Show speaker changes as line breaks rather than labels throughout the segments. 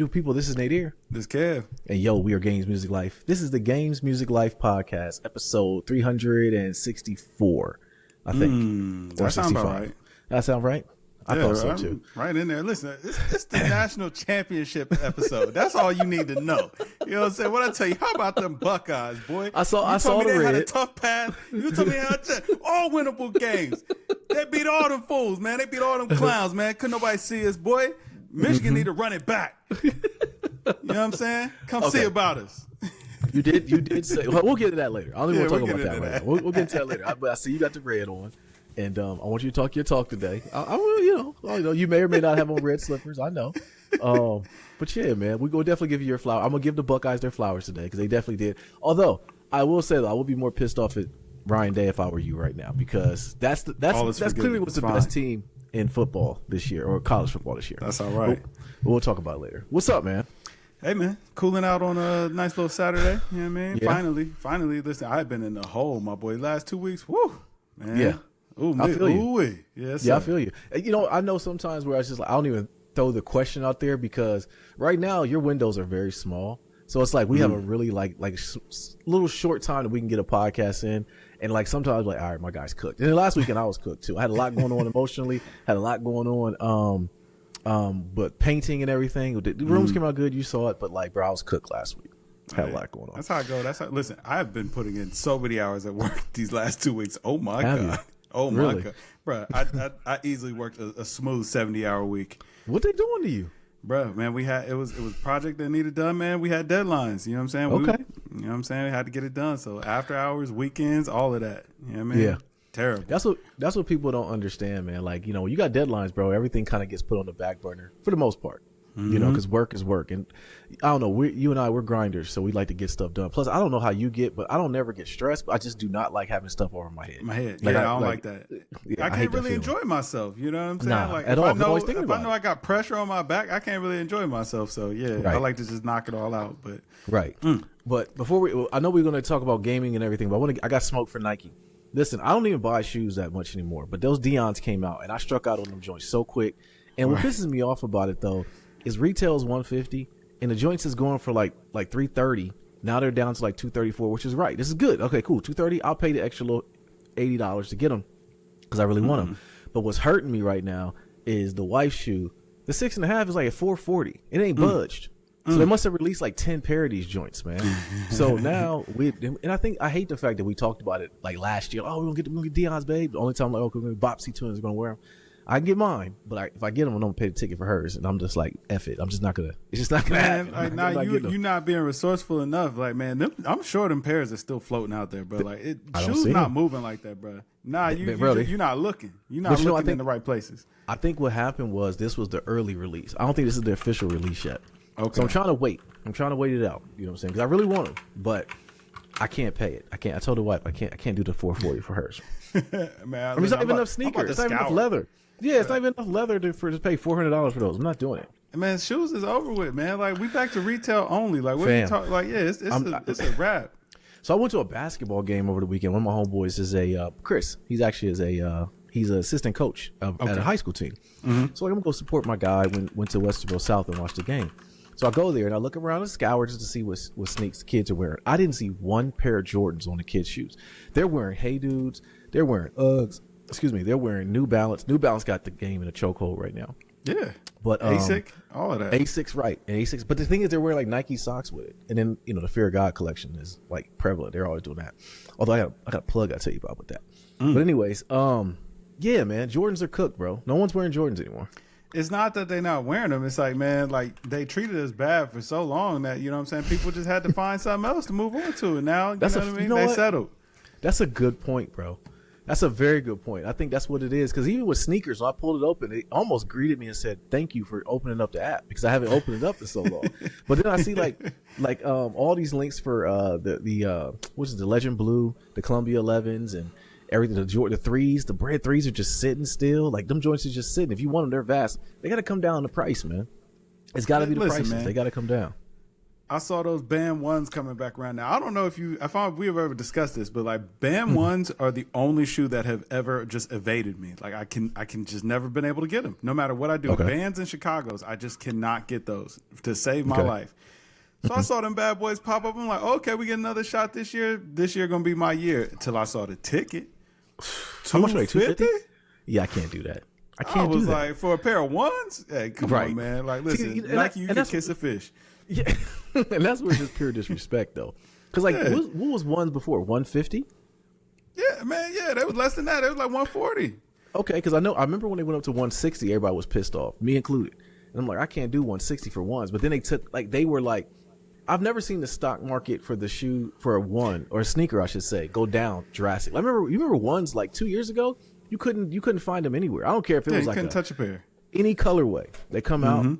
beautiful people. This is Nadir.
This Kev.
And yo, we are Games Music Life. This is the Games Music Life podcast, episode 364, I think.
That sounds about right.
That sound right? I thought so too.
Right in there. Listen, it's the national championship episode. That's all you need to know. You know what I'm saying? What I tell you, how about them Buckeyes, boy?
I saw
me
the
they
red.
had a tough path. You told me they had all winnable games. They beat all them fools, man. They beat all them clowns, man. Couldn't nobody see us, boy. Michigan need to run it back. You know what I'm saying? Come see about us.
You did say. Well, we'll get to that later. I don't even want to talk about that right now. We'll get to that later. But I see you got the red on. And I want you to talk your talk today. I will, you may or may not have on red slippers. I know. But yeah, man, we're going to definitely give you your flower. I'm going to give the Buckeyes their flowers today because they definitely did. Although, I will say, though, I would be more pissed off at Ryan Day if I were you right now because that's clearly what's the best team in football this year or college football this year.
That's all right.
But we'll talk about it later. What's up, man?
Hey, man, cooling out on a nice little Saturday. You know what I mean?
Yeah.
Finally, listen, I've been in the hole, my boy, last 2 weeks. Woo, man.
Yeah.
Ooh,
I feel you.
Yes,
yeah, I feel you. I know sometimes where I just I don't even throw the question out there because right now your windows are very small. So it's like we have a really like little short time that we can get a podcast in. And like sometimes like, all right, my guy's cooked. And then last weekend I was cooked too. I had a lot going on emotionally, had a lot going on. But painting and everything, the rooms came out good. You saw it, but like, bro, I was cooked last week. Had a lot going on.
That's how I go. Listen, I've been putting in so many hours at work these last 2 weeks. Oh my God. Oh my
really?
God, bro! I easily worked a smooth 70-hour week.
What they doing to you,
bro? Man, it was a project that needed done. Man, we had deadlines. You know what I'm saying?
Okay.
You know what I'm saying? We had to get it done. So after hours, weekends, all of that. You know what I mean?
Yeah.
Terrible.
That's what people don't understand, man. Like when you got deadlines, bro, everything kind of gets put on the back burner for the most part. Because work is work. And I don't know, you and I, we're grinders, so we like to get stuff done. Plus, I don't know how you get, but I don't never get stressed. But I just do not like having stuff over my head.
Like, I don't like that.
Yeah,
I can't really enjoy myself. You know what I'm saying?
Nah,
like
at
if
all.
If I know I got pressure on my back, I can't really enjoy myself. So yeah,
right.
I like to just knock it all out. But
right. But before I know we're going to talk about gaming and everything, but I got smoke for Nike. Listen, I don't even buy shoes that much anymore. But those Deons came out, and I struck out on them joints so quick. And what pisses me off about it though is retail's $150 and the joints is going for like $330. Now they're down to like $234, which is right. This is good. Okay, cool. $230. I'll pay the extra little $80 to get them because I really want them. But what's hurting me right now is the wife's shoe. The 6.5 is like at $440. It ain't budged. So they must have released like 10 pair of these joints, man. So now I hate the fact that we talked about it like last year. Oh, we're gonna get Deon's, babe. The only time like, okay, Bopsy Twins are gonna wear them. I can get mine, but if I get them, I'm gonna pay the ticket for hers, and I'm just like, F it. I'm just not gonna. It's just not gonna happen.
Like, now you not being resourceful enough. Like, man, I'm sure them pairs are still floating out there, bro. Like, shoes not moving like that, bro. Nah, you're not looking. You're not looking in the right places.
I think what happened was this was the early release. I don't think this is the official release yet.
Okay.
So I'm trying to wait. I'm trying to wait it out. You know what I'm saying? Because I really want them, but I can't pay it. I can't. I told the wife I can't do the $440 for hers.
Man,
it's not even enough sneakers. It's not even enough leather. Yeah, it's not even enough leather to pay $400 for those. I'm not doing it.
Man, shoes is over with, man. Like we back to retail only. Like what you talk? Like it's a wrap.
So I went to a basketball game over the weekend. One of my homeboys is Chris. He's actually he's an assistant coach at a high school team. So I'm gonna go support my guy. Went to Westerville South and watched the game. So I go there and I look around and scour just to see what sneaks the kids are wearing. I didn't see one pair of Jordans on the kids' shoes. They're wearing Hey Dudes. They're wearing Uggs. Excuse me. They're wearing New Balance. New Balance got the game in a chokehold right now.
Yeah.
But
ASIC, all of that.
ASICs, right. And ASICs. But the thing is, they're wearing like Nike socks with it. And then, the Fear of God collection is like prevalent. They're always doing that. Although I got a plug I'll tell you about with that. But anyways, yeah, man, Jordans are cooked, bro. No one's wearing Jordans anymore.
It's not that they're not wearing them. It's like, man, like they treated us bad for so long that, you know what I'm saying? People just had to find something else to move on to. And now, what I mean? They settled.
That's a good point, bro. That's a very good point. I think that's what it is. Because even with sneakers, when I pulled it open, it almost greeted me and said, "Thank you for opening up the app," because I haven't opened it up in so long. But then I see like all these links for the Legend Blue, the Columbia 11s, and everything. The threes, the bread threes are just sitting still. Like them joints are just sitting. If you want them, they're vast. They got to come down the price, man. It's got to be the prices. Man. They got to come down.
I saw those Bam ones coming back around now. I don't know if we have ever discussed this, but like Bam ones are the only shoe that have ever just evaded me. Like I can just never been able to get them, no matter what I do.
Okay.
Bands and Chicago's, I just cannot get those to save my life. So I saw them bad boys pop up. I'm like, okay, we get another shot this year. This year gonna be my year. Until I saw the ticket.
How much are they? $250?
250?
Yeah, I can't do that.
I was like, for a pair of ones? Hey, come on, man. Like, listen, Nike, you can kiss a fish.
Yeah, and that's where it's just pure disrespect, though. Because, like, what was ones before? $150?
Yeah, man. Yeah, they was less than that. They was like $140.
Okay, because I remember when they went up to $160, everybody was pissed off, me included. And I'm like, I can't do $160 for ones. But then they were like, I've never seen the stock market for the shoe for a one or a sneaker, I should say, go down drastically. You remember ones like 2 years ago? You couldn't find them anywhere. I don't care if it was like
couldn't touch a pair.
Any colorway. They come out,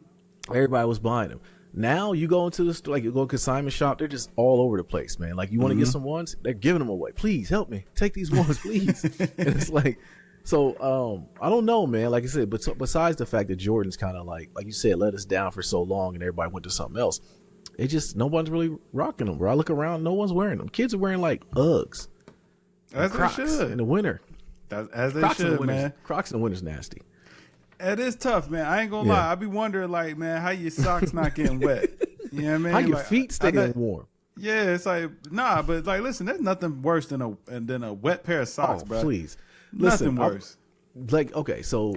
everybody was buying them. Now you go into the store, like you go to consignment shop, they're just all over the place, man. Like you want to get some ones, they're giving them away. Please help me, take these ones, please. And it's like, so I don't know, man. Like I said, but besides the fact that Jordan's kind of like you said, let us down for so long, and everybody went to something else. It just no one's really rocking them. Where I look around, no one's wearing them. Kids are wearing like Uggs,
As
Crocs
they should.
in the winter.
As they
Crocs in the
should,
winter's,
man.
Crocs in the winter's nasty.
It is tough, man. I ain't gonna lie. I be wondering, like, man, how your socks not getting wet? You know what I mean?
How your
like,
feet staying warm?
Yeah, it's like but like, listen, there's nothing worse than a wet pair of socks, bro.
Please,
Nothing worse.
Like, okay, so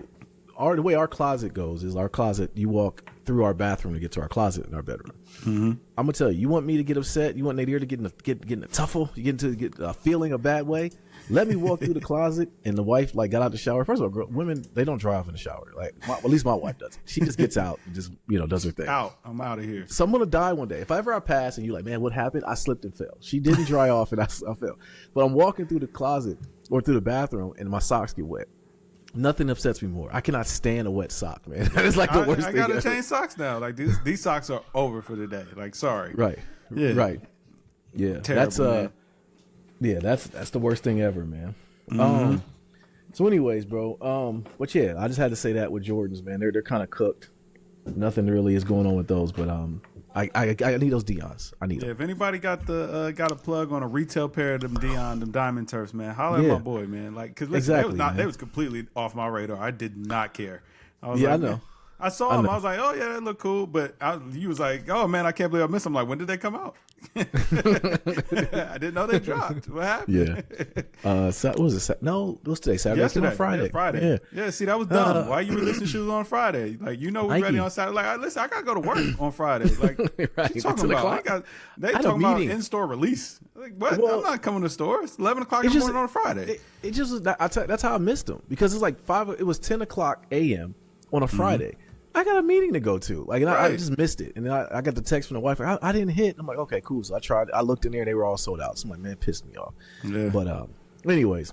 the way our closet goes is our closet. You walk through our bathroom to get to our closet in our bedroom. I'm gonna tell you, you want me to get upset? You want Nadir to get in a tuffle? You get a feeling a bad way? Let me walk through the closet, and the wife like got out the shower. First of all, women, they don't dry off in the shower. Like at least my wife doesn't. She just gets out and just does her thing.
I'm out of here.
So I'm gonna die one day. If I pass and you're like, man, what happened? I slipped and fell. She didn't dry off and I fell. But I'm walking through the closet or through the bathroom and my socks get wet. Nothing upsets me more. I cannot stand a wet sock, man. It's like the worst thing.
I gotta
ever.
change socks now. Like these socks are over for the day. Like, sorry.
Right.
Yeah.
Right. Yeah.
Terrible, man.
Yeah, that's the worst thing ever, man. So anyways, bro, but yeah, I just had to say that with Jordans, man. They're kind of cooked. Nothing really is going on with those, but I need those Deons. I need them.
If anybody got a plug on a retail pair of them them Diamond Turfs, man, holler at my boy, man. Like, cause listen, they was completely off my radar. I did not care. I was
I know.
I saw them. I was like, oh yeah, they look cool. But you was like, oh man, I can't believe I missed them. Like, when did they come out? I didn't know they dropped. What happened?
Yeah. What was it? No, it was today. Saturday.
Yesterday.
Friday.
Yeah, Friday. Yeah. See, that was dumb. Why you releasing shoes on Friday? Like, we ready on Saturday. Like, listen, I gotta go to work on Friday. Like,
right.
you talking about? They talking about in-store release. Like, what?
Well,
I'm not coming to stores. 11 o'clock in the morning on a Friday.
It just was. That's how I missed them because it's like It was 10 o'clock a.m. on a Friday. I got a meeting to go to, like, and I just missed it. And then I got the text from the wife. I didn't hit. I'm like, okay, cool. So I tried. I looked in there, and they were all sold out. So I'm like, man, it pissed me off. Yeah. But anyways,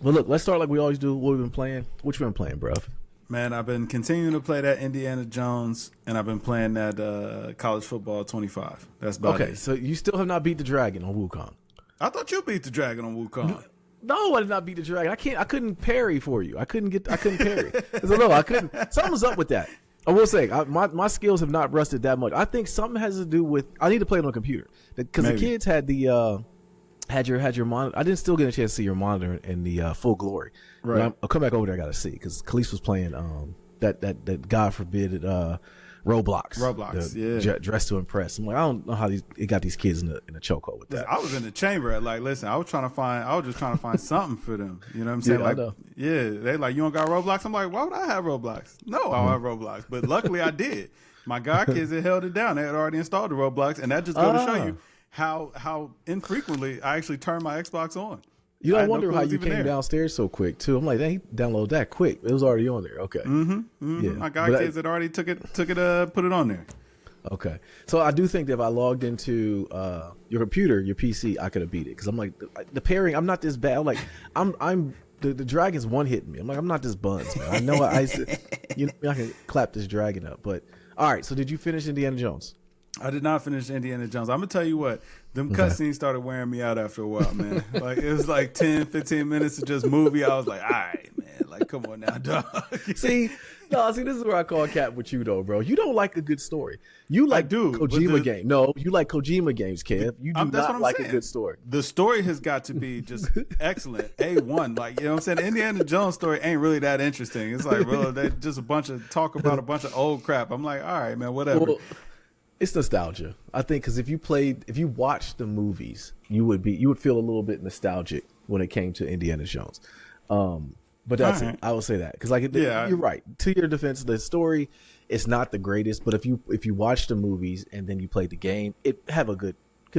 but look, let's start like we always do. What we've been playing. What you been playing, bruv?
Man, I've been continuing to play that Indiana Jones, and I've been playing that college football 25. That's about it.
Okay, so you still have not beat the dragon on Wukong.
I thought you beat the dragon on Wukong.
No, I did not beat the dragon. I couldn't parry for you. I couldn't parry. So no, I couldn't. Something's up with that. I will say, my skills have not rusted that much. I think something has to do with I need to play it on a computer because the kids had the had your monitor. I didn't still get a chance to see your monitor in the full glory. Right, I'll come back over there. I got to see because Khalees was playing that God forbid Roblox. Dress to Impress. I'm like, I don't know how it got these kids in a chokehold with that.
I was in the chamber. Like, listen, I was just trying to find something for them. You know what I'm saying?
Yeah,
like,
I know.
Yeah, they like, you don't got Roblox? I'm like, why would I have Roblox? No, I don't have Roblox. But luckily I did. My god kids had held it down. They had already installed the Roblox, and that just goes to show you how infrequently I actually turn my Xbox on.
You don't wonder how you came downstairs so quick too. I'm like, they download that quick. It was already on there. Okay.
Yeah. My god kids had already took it, put it on there. Okay.
So I do think that if I logged into your computer, your PC, I could have beat it because I'm like the pairing. I'm not this bad. I'm like I'm the dragon's one hitting me. I'm like I'm not this buns, man. I know I can clap this dragon up. But all right. So did you finish Indiana Jones?
I did not finish Indiana Jones. I'm going to tell you what, them cutscenes started wearing me out after a while, man. Like, it was like 10, 15 minutes of just movie. I was like, all right, man. Like, come on now, dog.
See, No, see, this is where I call cap with you though, bro. You don't like a good story. You like Kojima game. No, you like Kojima games, Kev. You do not like a good story.
The story has got to be just excellent. A1. Like, you know what I'm saying? The Indiana Jones story ain't really that interesting. It's like, bro, they just a bunch of talk about a bunch of old crap. I'm like, all right, man, whatever. Well,
it's nostalgia, I think, because if you watched the movies, you would feel a little bit nostalgic when it came to Indiana Jones. But that's it. I will say that because, like, you're right. To your defense, the story is not the greatest, but if you watch the movies and then you play the game, it have a good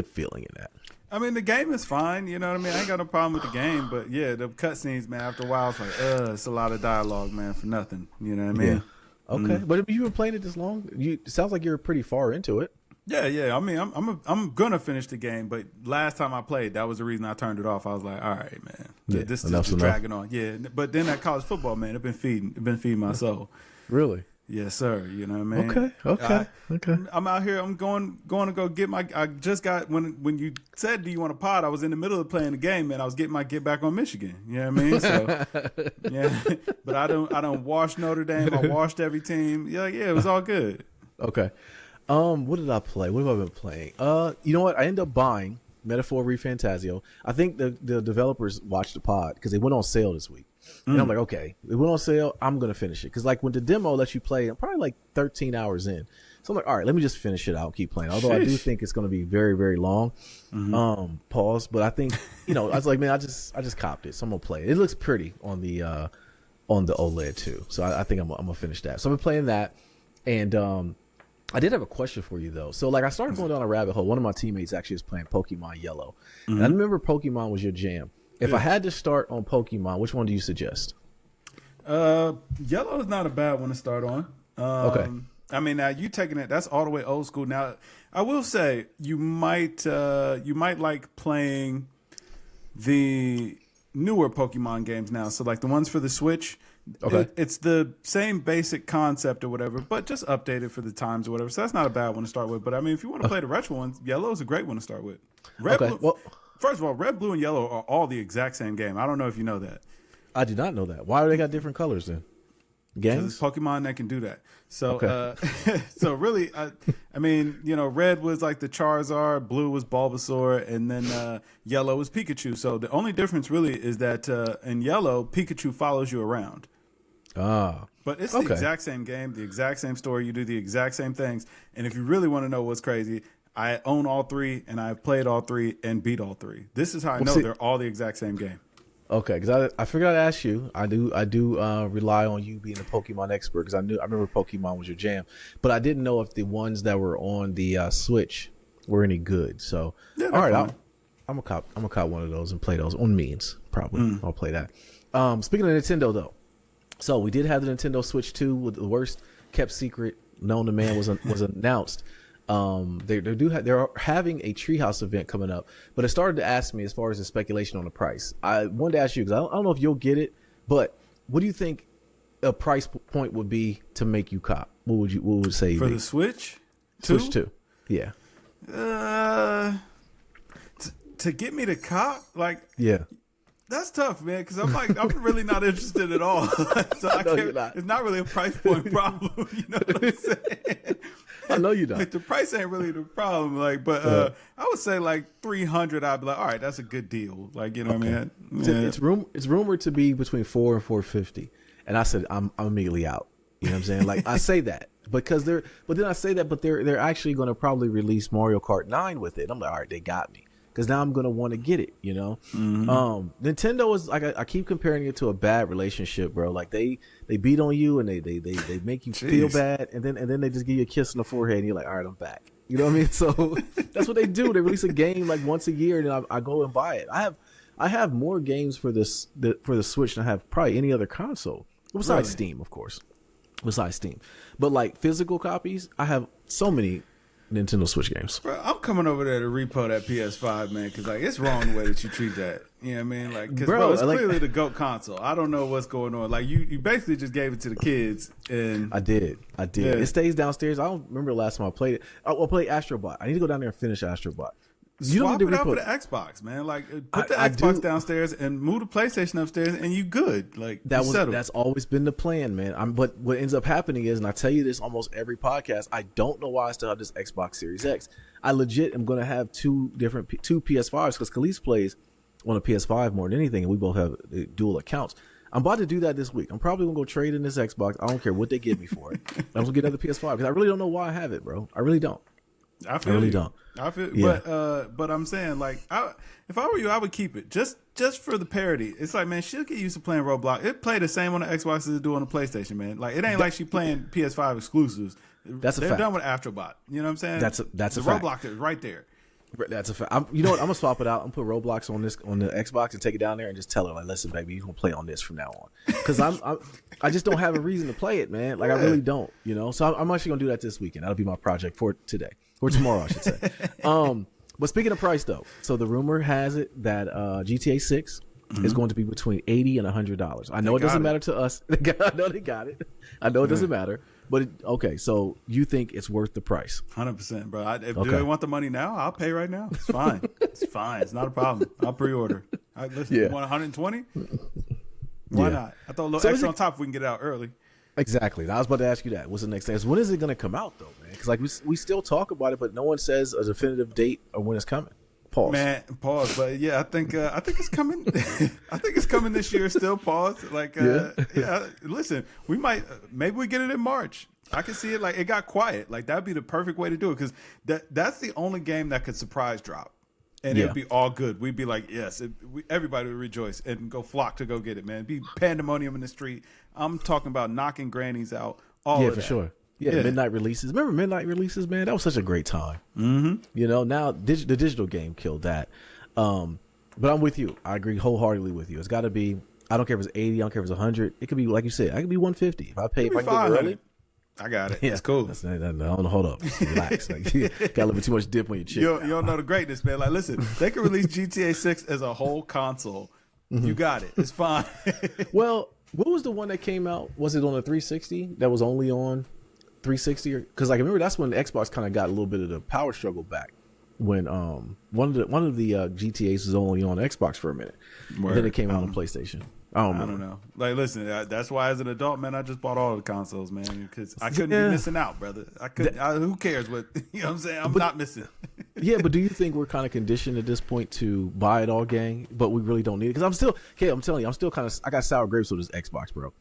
feeling in that.
I mean, the game is fine. You know what I mean? I ain't got no problem with the game, but yeah, the cutscenes, man. After a while, it's like, it's a lot of dialogue, man, for nothing. You know what I mean?
Yeah. Okay, but if you've been playing it this long, it sounds like you're pretty far into it.
Yeah. I mean, I'm gonna finish the game, but last time I played, that was the reason I turned it off. I was like, all right, man, this is just dragging on. Yeah, but then that college football, man, it been feeding my soul.
Really?
Yes, sir. You know what I mean?
Okay.
I'm out here. I'm going to go get my. I just got when you said, "Do you want a pod?" I was in the middle of playing the game, and I was getting my get back on Michigan. You know what I mean? So yeah, but I don't wash Notre Dame. I washed every team. Yeah, it was all good.
Okay. What did I play? What have I been playing? You know what? I ended up buying Metaphor ReFantasio. I think the developers watched the pod because they went on sale this week. And I'm like, okay, it went on sale. I'm going to finish it. Because, like, when the demo lets you play, I'm probably like 13 hours in. So I'm like, all right, let me just finish it out, keep playing. Although I do think it's going to be very, very long. Pause. But I think, I was like, man, I just copped it. So I'm going to play it. It looks pretty on the OLED too. So I think I'm going to finish that. So I've been playing that. And I did have a question for you, though. So, like, I started going down a rabbit hole. One of my teammates actually is playing Pokemon Yellow. And I remember Pokemon was your jam. If I had to start on Pokemon, which one do you suggest?
Yellow is not a bad one to start on.
Okay.
I mean, now you taking it, that's all the way old school. Now, I will say you might like playing the newer Pokemon games now. So, like the ones for the Switch. Okay. It's the same basic concept or whatever, but just updated for the times or whatever. So that's not a bad one to start with. But I mean, if you want to play the retro ones, Yellow is a great one to start with. Blue, first of all, Red, Blue, and Yellow are all the exact same game. I don't know if you know that.
I do not know that. Why do they got different colors then? Games?
Pokemon that can do that. So, so really, I mean, Red was like the Charizard, Blue was Bulbasaur, and then Yellow was Pikachu. So the only difference really is that in Yellow, Pikachu follows you around. But it's the exact same game, the exact same story. You do the exact same things. And if you really want to know what's crazy, I own all three, and I've played all three and beat all three. This is how I know they're all the exact same game.
Okay, because I figured I'd ask you. I do rely on you being a Pokemon expert because I remember Pokemon was your jam, but I didn't know if the ones that were on the Switch were any good. So all right, I'm gonna cop one of those and play those on means probably. I'll play that. Speaking of Nintendo though, so we did have the Nintendo Switch 2 with the worst kept secret known to man was announced. They're having a Treehouse event coming up, but it started to ask me as far as the speculation on the price. I wanted to ask you because I don't know if you'll get it, but what do you think a price point would be to make you cop? What would say
for the Switch?
Switch 2, yeah.
To get me to cop, like
yeah.
That's tough, man, because I'm really not interested at all. So I can't, it's not really a price point problem. You know what I'm saying?
I know you don't.
Like, the price ain't really the problem. Like, but I would say like 300. I'd be like, all right, that's a good deal. Like, you know what I mean? Yeah.
It's rumored to be between $400 and $450, and I said I'm immediately out. You know what I'm saying? Like I say that because they're actually going to probably release Mario Kart 9 with it. I'm like, all right, they got me. Because now I'm gonna want to get it, Nintendo is like I keep comparing it to a bad relationship, bro. Like they beat on you and they make you feel bad, and then they just give you a kiss on the forehead, and you're like, all right, I'm back. You know what I mean? So that's what they do. They release a game like once a year, and I go and buy it. I have more games for the Switch than I have probably any other console, besides Steam, of course. Besides Steam, but like physical copies, I have so many Nintendo Switch games.
Bro, I'm coming over there to repo that PS5, man, because like it's wrong the way that you treat that. You know what I mean? Like, because it's clearly the GOAT console. I don't know what's going on. Like you basically just gave it to the kids, and I did.
Yeah. It stays downstairs. I don't remember the last time I played it. I'll play Astro Bot. I need to go down there and finish Astro Bot. You don't
Swap
need to
it out for
repo
the
it.
Xbox, man. Like put the
I
Xbox
do.
downstairs and move the PlayStation upstairs, and you good. Like you settled.
That's always been the plan, man. But what ends up happening is, and I tell you this almost every podcast, I don't know why I still have this Xbox Series X. I legit am going to have two PS5s because Khalees plays on a PS5 more than anything, and we both have dual accounts. I'm about to do that this week. I'm probably gonna go trade in this Xbox. I don't care what they give me for it. I'm gonna get another PS5 because I really don't know why I have it, bro. I really don't.
I feel
really
you.
don't.
I feel,
Yeah.
but I'm saying like, if I were you, I would keep it just for the parity. It's like, man, she'll get used to playing Roblox. It play the same on the Xbox as it do on the PlayStation, man. Like it ain't like she playing PS5 exclusives.
That's a
They're
fact.
done with Astrobot. You know what I'm saying?
That's a
the
fact.
Roblox is right there.
That's a fact. You know what? I'm gonna swap it out. I'm gonna put Roblox on the Xbox and take it down there and just tell her like, listen, baby, you gonna play on this from now on. Because I just don't have a reason to play it, man. Like I really don't. You know. So I'm actually gonna do that this weekend. That'll be my project for today or tomorrow, I should say. But speaking of price though, so the rumor has it that GTA 6 is going to be between $80 and $100. I know it doesn't matter to us. I know they got it. I know it doesn't matter. But okay, so you think it's worth the price?
100%, bro. Do they want the money now? I'll pay right now. It's fine. It's fine. It's not a problem. I'll pre-order. Listen, you want 120? Why not? I thought a little extra on top if we can get it out early.
Exactly. I was about to ask you that. What's the next thing? When is it going to come out, though, man? Because like we still talk about it, but no one says a definitive date or when it's coming. Pause.
Man, pause. But yeah, I think it's coming. I think it's coming this year. Still pause. Like yeah. Listen, we might maybe we get it in March. I can see it. Like it got quiet. Like that'd be the perfect way to do it because that's the only game that could surprise drop. And it'd be all good. We'd be like, yes, everybody would rejoice and go flock to go get it, man. It'd be pandemonium in the street. I'm talking about knocking grannies out. All of
for
that.
Sure. Yeah, midnight releases. Remember midnight releases, man? That was such a great time.
Mm-hmm.
You know, now the digital game killed that. But I'm with you. I agree wholeheartly with you. It's got to be. I don't care if it's 80. I don't care if it's 100. It could be like you said. I could be 150 if I pay. If I can get it early.
I got it. Yeah, it's cool.
Hold up. Just relax. Like, you got a little bit too much dip on your chin.
You don't know the greatness, man. Like, listen, they could release GTA 6 as a whole console. Mm-hmm. You got it. It's fine.
Well, what was the one that came out? Was it on a 360? That was only on 360? Because like, I remember that's when the Xbox kind of got a little bit of the power struggle back. When one of the GTAs was only on Xbox for a minute, and then it came out on PlayStation. I don't know.
Like, listen, that's why as an adult, man, I just bought all the consoles, man, because I couldn't be missing out, brother. Who cares what? You know what I'm saying? I'm not missing.
Yeah, but do you think we're kind of conditioned at this point to buy it all, gang? But we really don't need it because I'm telling you, I'm still kind of. I got sour grapes with this Xbox, bro.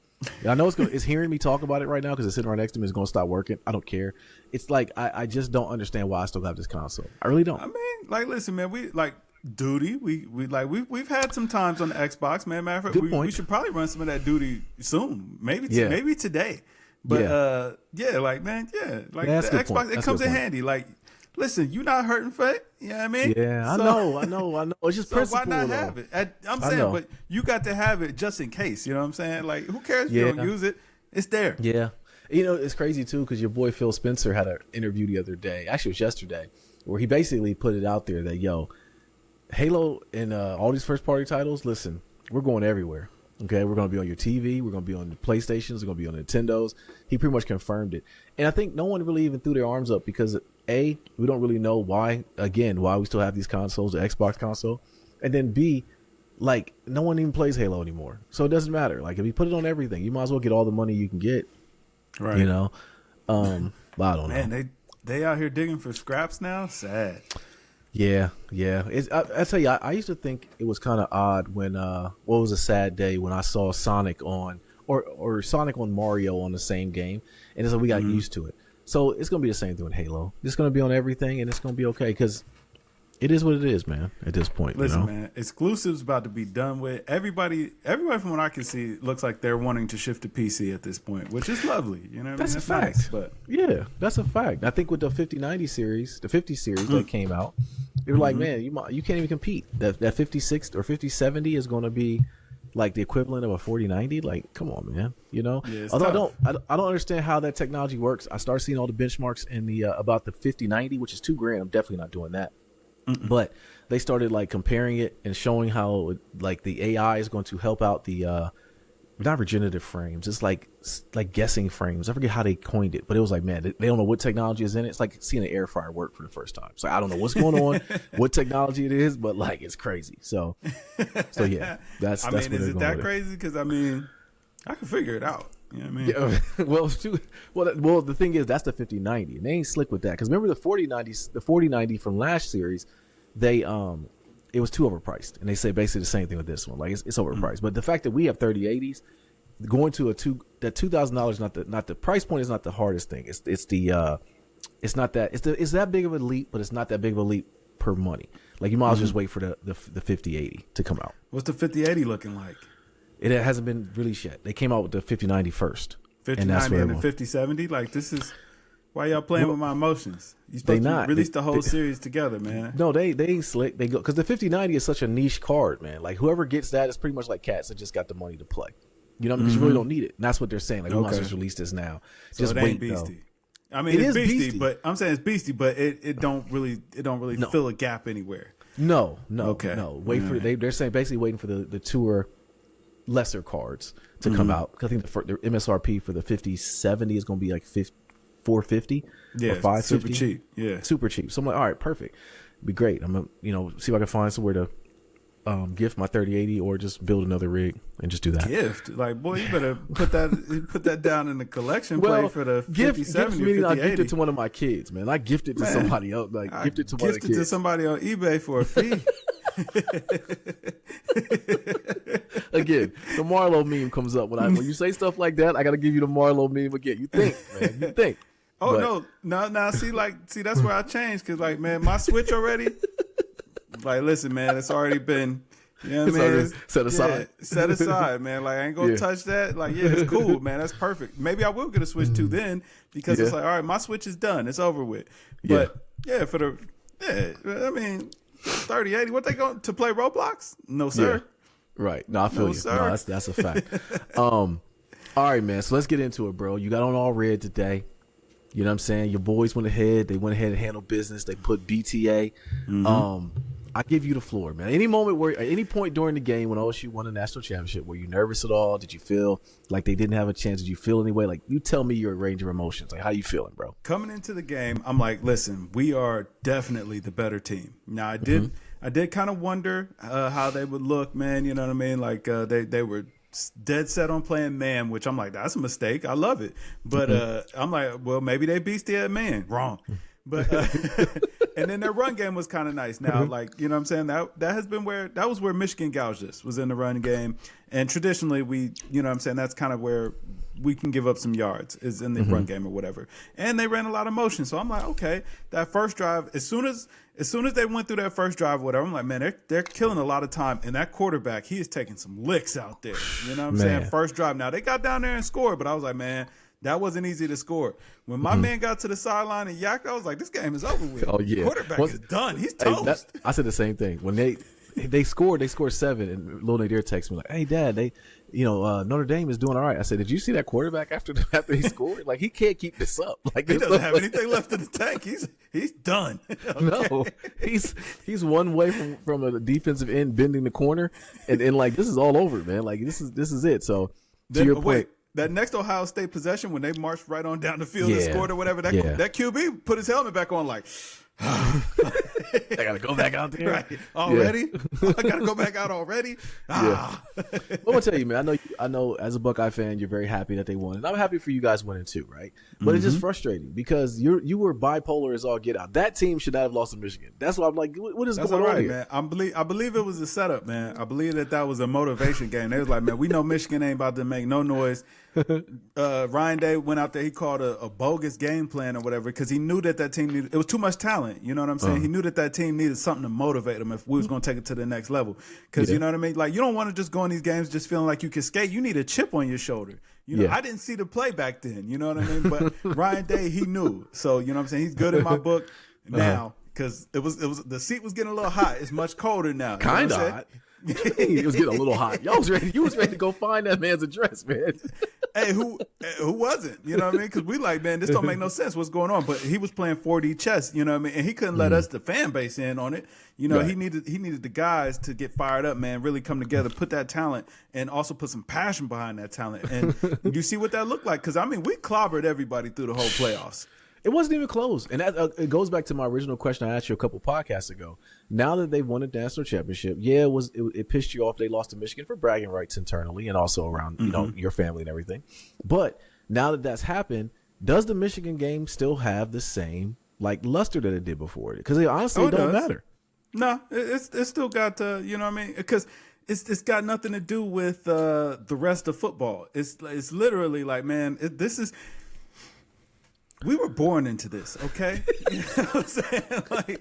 And I know it's hearing me talk about it right now because it's sitting right next to me. It's going to stop working. I don't care. It's like I just don't understand why I still have this console. I really don't.
I mean, like, listen, man, we like. Duty, we've had some times on the Xbox, man. Matter of fact, we should probably run some of that duty soon, maybe today. But like the Xbox, it comes in handy. Like, listen, you not hurting for it, you know what I mean?
Yeah, I know. It's just principle.
Why not have it? I'm saying, but you got to have it just in case. You know what I'm saying? Like, who cares if you don't use it? It's there.
Yeah, you know it's crazy too because your boy Phil Spencer had an interview the other day. Actually, it was yesterday, where he basically put it out there that Halo and all these first party titles, listen, we're going everywhere. Okay, we're going to be on your TV. We're going to be on the PlayStations. We're going to be on Nintendos. He pretty much confirmed it. And I think no one really even threw their arms up because, A, we don't really know why we still have these consoles, the Xbox console. And then B, like, no one even plays Halo anymore. So it doesn't matter. Like, if you put it on everything, you might as well get all the money you can get.
Right.
You know? But I don't know.
Man, they out here digging for scraps now? Sad.
Yeah. I tell you, I used to think it was kind of odd when what was a sad day when I saw Sonic on or Sonic on Mario on the same game, and it's like we got used to it. So it's gonna be the same thing with Halo. It's gonna be on everything, and it's gonna be okay because it is what it is, man. At this point,
listen, man, exclusives about to be done with. Everybody from what I can see looks like they're wanting to shift to PC at this point, which is lovely. You know,
that's a fact.
Nice, but
yeah, that's a fact. I think with the 5090 series, the 50 series that came out, they were like, man, you can't even compete. That 56 or 5070 is going to be like the equivalent of a 4090. Like, come on, man. You know, although tough. I don't understand how that technology works. I started seeing all the benchmarks in the about the 5090, which is $2,000. I'm definitely not doing that. But they started like comparing it and showing how like the AI is going to help out the not regenerative frames. It's like guessing frames. I forget how they coined it, but it was like, man, they don't know what technology is in it. It's like seeing an air fryer work for the first time. So I don't know what's going on, what technology it is, but like it's crazy. So yeah, that's.
I mean, is it that crazy? Because I mean, I can figure it out. You know what I mean?
Yeah, well, the thing is, that's the 5090, and they ain't slick with that. Because remember the 4090 from last series, they it was too overpriced, and they say basically the same thing with this one. Like it's overpriced. But the fact that we have 3080s, going to that $2,000 not the price point is not the hardest thing. It's that big of a leap, but it's not that big of a leap per money. Like you might as well just wait for the 5080 to come out.
What's the 5080 looking like?
It hasn't been released yet. They came out with the 5090 first.
5090 and the 5070? Like, this is... Why y'all playing with my emotions? You supposed to release the whole series together, man.
No, they ain't slick. They go... Because the 5090 is such a niche card, man. Like, whoever gets that is pretty much like cats that just got the money to play. You know, because you really don't need it. And that's what they're saying. Like, we might just release this now.
So
just
it ain't
wait,
beastie.
though.
I mean, it's beastie, but I'm saying it's beastie, but it don't really fill a gap anywhere.
No. Wait for... They're saying basically waiting for the tour... lesser cards to come out. I think the MSRP for the 5070 is going to be like $450 or $550.
Super cheap. Yeah,
super cheap. So I'm like, all right, perfect. It'd be great. I'm gonna see if I can find somewhere to gift my 3080 or just build another rig and just do that.
Gift, like, boy, you better put that down in the collection play for the 5070.
Meaning I gift it to one of my kids, man. I gifted to somebody else. Like gifted to one of the kids.
Gifted to somebody on eBay for a fee.
Again, the Marlo meme comes up when you say stuff like that. I got to give you the Marlo meme again. You think, man? You think?
Oh, no. See, that's where I changed because, like, man, my Switch already. Like, listen, man, it's already been. You know what I mean?
Set aside.
Yeah, set aside, man. Like, I ain't gonna touch that. Like, yeah, it's cool, man. That's perfect. Maybe I will get a Switch 2 then because it's like, all right, my Switch is done. It's over with. But I mean, 3080. What they going to play Roblox? No, sir.
Yeah. Right. No, I feel you.
Sir.
No, that's a fact. All right, man. So let's get into it, bro. You got on all red today. You know what I'm saying? Your boys went ahead. They went ahead and handled business. They put BTA. I give you the floor, man. Any point during the game when OSU won the national championship, were you nervous at all? Did you feel like they didn't have a chance? Did you feel any way? Like, you tell me your range of emotions. Like, how you feeling, bro?
Coming into the game, I'm like, listen, we are definitely the better team. Now, I did kind of wonder how they would look, man. You know what I mean? Like, they were dead set on playing man, which I'm like, that's a mistake. I love it. But I'm like, well, maybe they beastie at man. Wrong. But and then their run game was kind of nice. Now, like, you know what I'm saying? That was where Michigan gouged us, was in the run game. And traditionally you know what I'm saying, that's kind of where we can give up some yards, is in the run game or whatever. And they ran a lot of motion. So I'm like, okay, that first drive, as soon as they went through that first drive or whatever, I'm like, man, they're killing a lot of time. And that quarterback, he is taking some licks out there. You know what I'm saying? First drive. Now, they got down there and scored, but I was like, man, that wasn't easy to score. When my man got to the sideline and yacked, I was like, this game is over with. Oh, yeah. Quarterback is done. He's toast.
I said the same thing. When they scored 7, and Lil Nadir texted me like, hey, Dad, Notre Dame is doing all right. I said, did you see that quarterback after he scored? Like, he can't keep this up. Like,
he doesn't have anything left in the tank. He's done. Okay.
No, he's one way from a defensive end bending the corner, and like, this is all over, man. Like, this is it. So to your point.
That next Ohio State possession, when they marched right on down the field and scored or whatever, that QB put his helmet back on like,
I got to go back out there.
Right. Already? Yeah. I got to go back out already?
Yeah. I'm going to tell you, man, I know as a Buckeye fan, you're very happy that they won. And I'm happy for you guys winning too, right? But it's just frustrating because you were bipolar as all get out. That team should not have lost to Michigan. That's why I'm like, what is going on here?
Man. I believe it was a setup, man. I believe that was a motivation game. They was like, man, we know Michigan ain't about to make no noise. Ryan Day went out there. He called a bogus game plan or whatever because he knew that team needed. It was too much talent. You know what I'm saying? He knew that team needed something to motivate them if we was going to take it to the next level. Because you know what I mean? Like, you don't want to just go in these games just feeling like you can skate. You need a chip on your shoulder. You know, I didn't see the play back then. You know what I mean? But Ryan Day, he knew. So you know what I'm saying? He's good in my book now because it was the seat was getting a little hot. It's much colder now.
Kind of hot. It was getting a little hot. You was ready to go find that man's address, man.
Hey, who wasn't? You know what I mean? Because we like, man, this don't make no sense. What's going on? But he was playing 4D chess. You know what I mean? And he couldn't let us, the fan base, in on it. You know,
Right.
he needed the guys to get fired up, man. Really come together, put that talent, and also put some passion behind that talent. And you see what that looked like? Because I mean, we clobbered everybody through the whole playoffs.
It wasn't even close, and that it goes back to my original question I asked you a couple podcasts ago. Now that they've won the national championship, yeah, it pissed you off they lost to Michigan for bragging rights internally and also around you know your family and everything. But now that that's happened, does the Michigan game still have the same like luster that it did before? Because it honestly don't matter.
No, it's still got you know what I mean? Because it's got nothing to do with the rest of football. It's literally like, man, this is. We were born into this, okay? You know what I'm saying?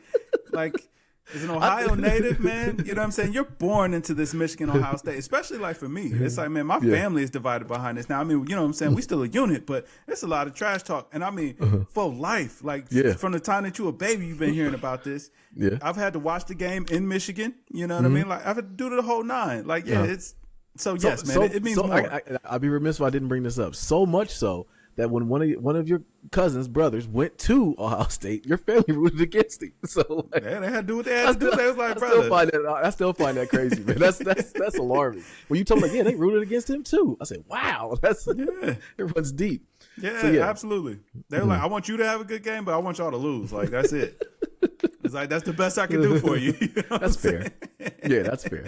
Like as an Ohio native, man, you know what I'm saying? You're born into this Michigan, Ohio State, especially like for me. It's like, man, my family is divided behind this. Now, I mean, you know what I'm saying? We still a unit, but it's a lot of trash talk. And I mean, for life, like from the time that you a baby, you've been hearing about this.
Yeah.
I've had to watch the game in Michigan, you know what I mean? Like I've had to do the whole nine. Like, it's so yes, man, it means more.
I'd be remiss if I didn't bring this up. So much so that when one of your cousins, brothers, went to Ohio State, your family rooted against him. So like,
yeah, they had to do what they had to do. They was like,
I still find that crazy, man. That's alarming. When you told me, like, yeah, they rooted against him too. I said, wow, everyone's deep.
Yeah,
So,
absolutely. They were like, I want you to have a good game, but I want y'all to lose. Like, that's it. It's like, that's the best I can do for you. You know
that's fair. Yeah, that's fair.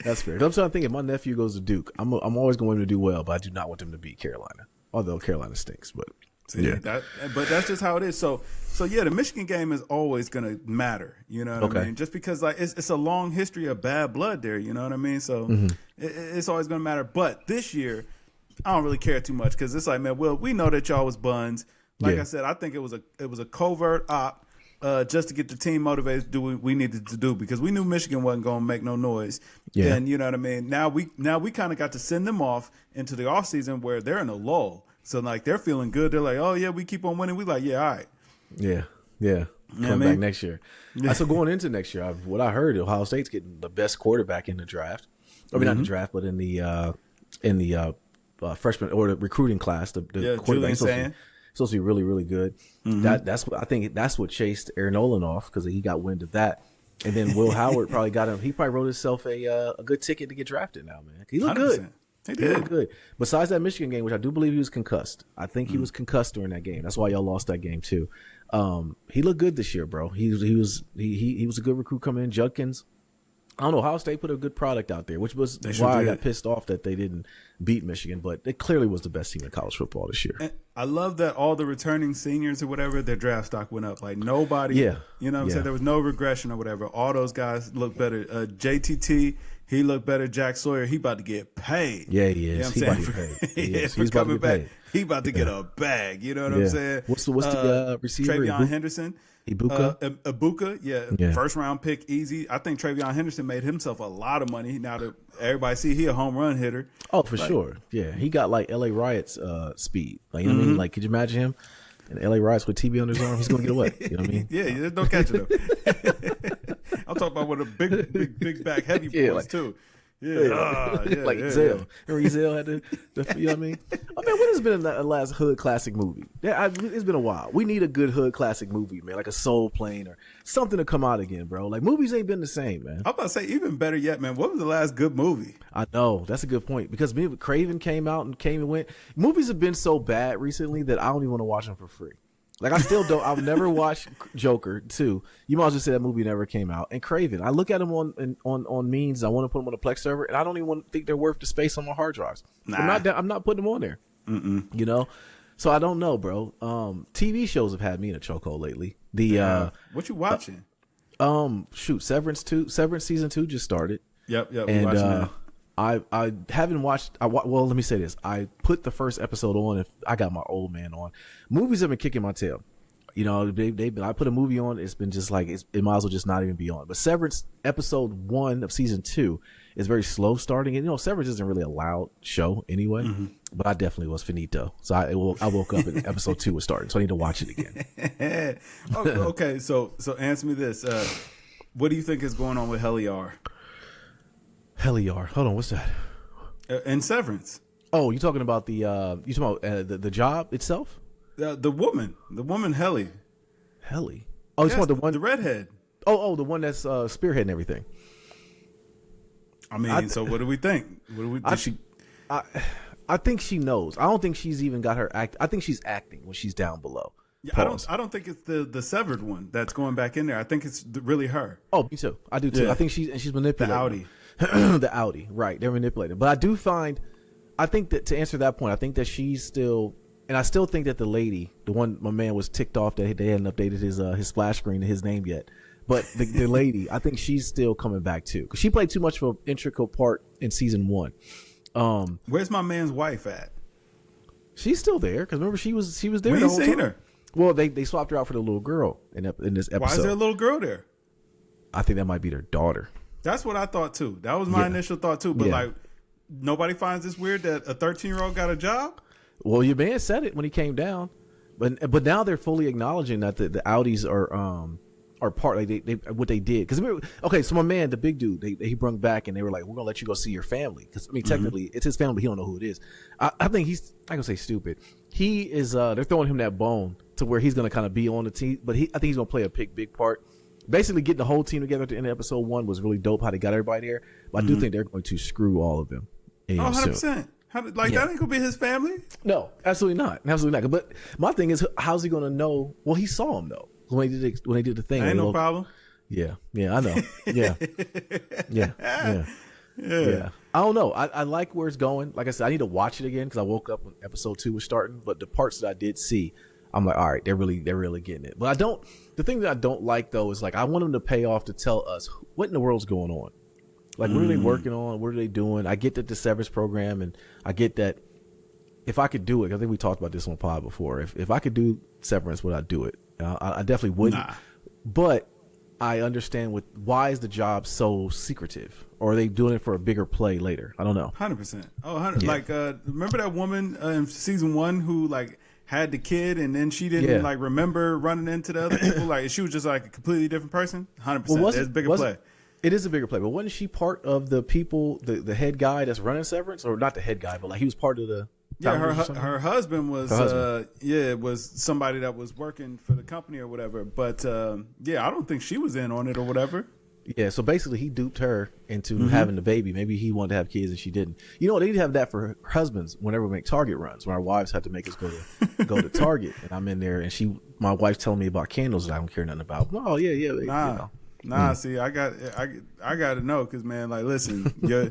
That's fair. I'm trying to think, if my nephew goes to Duke, I'm always going to do well, but I do not want them to beat Carolina. Although Carolina stinks, but
but that's just how it is. So yeah, the Michigan game is always gonna matter. You know what I mean? Just because like it's a long history of bad blood there. You know what I mean? So it's always gonna matter. But this year, I don't really care too much because it's like, man, well, we know that y'all was buns. Like I said, I think it was a covert op. Just to get the team motivated to do what we needed to do because we knew Michigan wasn't going to make no noise. Yeah. And you know what I mean? Now we kind of got to send them off into the offseason where they're in a lull. So like they're feeling good. They're like, oh yeah, we keep on winning. We like, yeah, all right.
Yeah. Come back next year. So going into next year, what I heard, Ohio State's getting the best quarterback in the draft. I mean, not the draft, but in the freshman or the recruiting class. The quarterback supposed to be really, really good. That's what I think. That's what chased Aaron Nolan off because he got wind of that, and then Will Howard probably got him. He probably wrote himself a good ticket to get drafted now, man. He looked 100%. Good.
He did.
Looked good. Besides that Michigan game, which I do believe he was concussed. I think he was concussed during that game. That's why y'all lost that game too. He looked good this year, bro. He was a good recruit coming in. Judkins. I don't know. Ohio State put a good product out there, which was why I got pissed off that they didn't beat Michigan. But it clearly was the best team in college football this year.
And I love that all the returning seniors or whatever, their draft stock went up. Like nobody, you know what I'm saying? There was no regression or whatever. All those guys look better. JTT, he looked better. Jack Sawyer, he about to get paid.
Yeah, he is.
You know
He's about to get paid.
He's coming back. He about to get a bag. You know what I'm saying?
What's the receiver?
Travion Henderson.
Ibuka?
First round pick, easy. I think Travion Henderson made himself a lot of money. Now that everybody see he a home run hitter.
Oh, for sure. Yeah, he got like LA Riots speed. Like, you know what I mean? Like, could you imagine him? And LA Riots with TB on his arm, he's gonna get away. You know what I mean?
Yeah, don't catch it though. I'm talking about one of the big back heavy boys too.
Like Ezell. Remember Ezell had the you know what I mean? I mean, what has been the last hood classic movie? It's been a while. We need a good hood classic movie, man, like a Soul Plane or something to come out again, bro. Like, movies ain't been the same, man.
I'm about to say, even better yet, man, what was the last good movie?
I know. That's a good point. Because Craven came and went. Movies have been so bad recently that I don't even want to watch them for free. Like, I still don't. I've never watched Joker 2. You might as well say that movie never came out. And Craven, I look at them on means. I want to put them on a Plex server, and I don't even think they're worth the space on my hard drives. Nah. I'm not putting them on there. You know, so I don't know, bro. TV shows have had me in a chokehold lately.
What you watching?
Severance season 2 just started.
Yep.
And I haven't watched. Well, let me say this. I put the first episode on. If I got my old man on, movies have been kicking my tail. You know, I put a movie on. It's been just like it might as well just not even be on. But Severance episode 1 of season 2 is very slow starting, and you know, Severance isn't really a loud show anyway. But I definitely was finito. So I woke up and episode 2 was starting. So I need to watch it again.
Okay, so answer me this. What do you think is going on with Heliar?
Heliar. Hold on, what's that?
In Severance.
Oh, you talking about you talking about the job itself?
The woman, Helly.
Helly. Oh, you
Yes,
talking about the one,
the redhead.
oh, the one that's spearheading everything.
I mean, so what do we think? What do we?
I think she knows. I don't think she's even got her act. I think she's acting when she's down below.
Yeah, I don't think it's the severed one that's going back in there. I think it's really her.
Oh, me too. I do too.
Yeah.
I think she's manipulating
The Audi.
the Audi. Right, they're manipulating. But I think that to answer that point, I think that she's still, and I still think that the lady, the one my man was ticked off that they hadn't updated his splash screen to his name yet. But the lady, I think she's still coming back too, because she played too much of an integral part in season 1.
Where's my man's wife at?
She's still there because remember she was there.
We
the
ain't
whole
seen
time.
her.
Well, they swapped her out for the little girl in this episode.
Why is there a little girl there?
I think that might be their daughter.
That's what I thought too. That was my initial thought too. But
Yeah.
like, nobody finds this weird that a 13-year-old got a job.
Well, your man said it when he came down, but now they're fully acknowledging that the Audis are part, like they what they did. Because okay, so my man, the big dude, he brung back and they were like, we're gonna let you go see your family, because I mean technically it's his family, but he don't know who it is. I think he's, I gonna say stupid. He is they're throwing him that bone to where he's gonna kind of be on the team, but I think he's gonna play a big part. Basically, getting the whole team together at the end of episode 1 was really dope. How they got everybody there, but I do think they're going to screw all of them.
100%. That ain't gonna be his family.
No, absolutely not. But my thing is, how's he going to know? Well, he saw him though when they did the thing.
Ain't no problem.
Yeah, I know. Yeah. I don't know. I like where it's going. Like I said, I need to watch it again because I woke up when episode 2 was starting. But the parts that I did see, I'm like, all right, they're really getting it. But I don't. The thing that I don't like though is like I want them to pay off to tell us what in the world's going on. Like, what are they working on? What are they doing? I get that the Severance program, and I get that if I could do it, I think we talked about this on pod before. If I could do Severance, would I do it? I definitely wouldn't. Nah. But I understand why is the job so secretive? Or are they doing it for a bigger play later? I don't know.
100%. Oh, 100. Yeah. Like, remember that woman in season 1 who like had the kid and then she didn't like remember running into the other people? Like, she was just like a completely different person? 100%. Well, there's a bigger play.
It is a bigger play, but wasn't she part of the people, the head guy that's running Severance, or not the head guy, but like he was part of the?
Yeah, her husband was was somebody that was working for the company or whatever. But I don't think she was in on it or whatever.
Yeah, so basically he duped her into having the baby. Maybe he wanted to have kids and she didn't. You know, they need to have that for husbands whenever we make Target runs. When our wives have to make us go to Target, and I'm in there, and my wife's telling me about candles that I don't care nothing about. Oh yeah, baby,
nah.
You know.
Nah, see, I got to know, because man, like, listen, your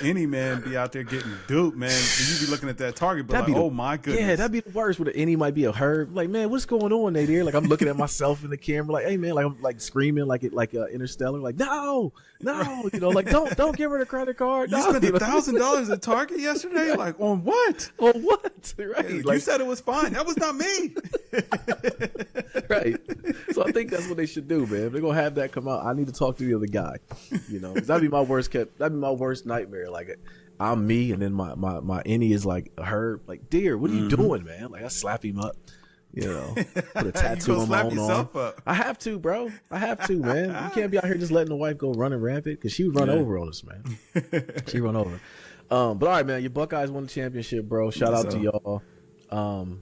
any man be out there getting duped, man. You be looking at that Target, but oh my goodness,
yeah, that'd be the worst. With any might be a her, like, man, what's going on, there? Like, I'm looking at myself in the camera, like, hey man, like I'm like screaming, like Interstellar, like no, you know, like don't give her the credit card.
You spent $1,000 at Target yesterday, like on what?
On what? Right?
Yeah, you said it was fine. That was not me.
Right. So I think that's what they should do, man. If they're gonna have that come out, I need to talk to the other guy. You know, that'd be my worst nightmare. Like, I'm me, and then my innie is like her. Like, dear, what are you doing, man? Like, I slap him up. You know, put a tattoo on my own arm. Up. I have to, bro. I have to, man. You can't be out here just letting the wife go running rampant, because she would run over on us, man. She run over. But all right, man. Your Buckeyes won the championship, bro. Shout out to y'all.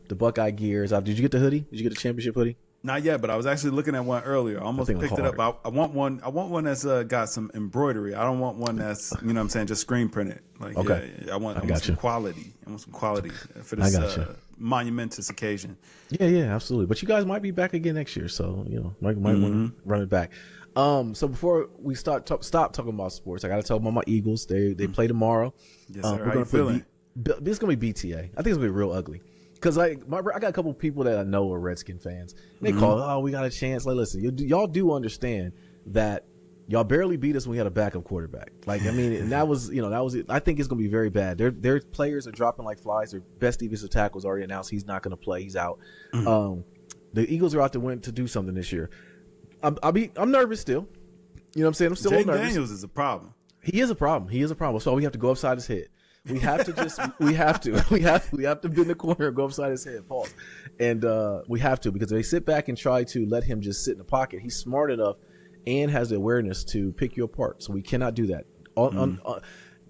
The Buckeye gear is out. Did you get the hoodie? Did you get the championship hoodie?
Not yet, but I was actually looking at one earlier. I almost picked it up. I want one that's got some embroidery. I don't want one that's, you know what I'm saying, just screen printed. Like, okay. I want some quality. I want some quality for this monumentous occasion.
Yeah, absolutely. But you guys might be back again next year, so you know, might want to run it back. So before we stop talking about sports, I got to talk about my Eagles. They play tomorrow.
Yes, sir. How you feeling?
This is gonna be BTA. I think it's gonna be real ugly. Because I got a couple of people that I know are Redskin fans. They call, we got a chance. Like, listen, y'all do understand that y'all barely beat us when we had a backup quarterback. Like, I mean, and that was it. I think it's going to be very bad. Their players are dropping like flies. Their best defensive tackle was already announced. He's not going to play. He's out. The Eagles are out to do something this year. I'm nervous still. You know what I'm saying? I'm still nervous.
Daniels is a problem.
He is a problem. So we have to go upside his head. We have to bend the corner and go upside his head, pause. And we have to, because if they sit back and try to let him just sit in the pocket, he's smart enough and has the awareness to pick you apart. So we cannot do that.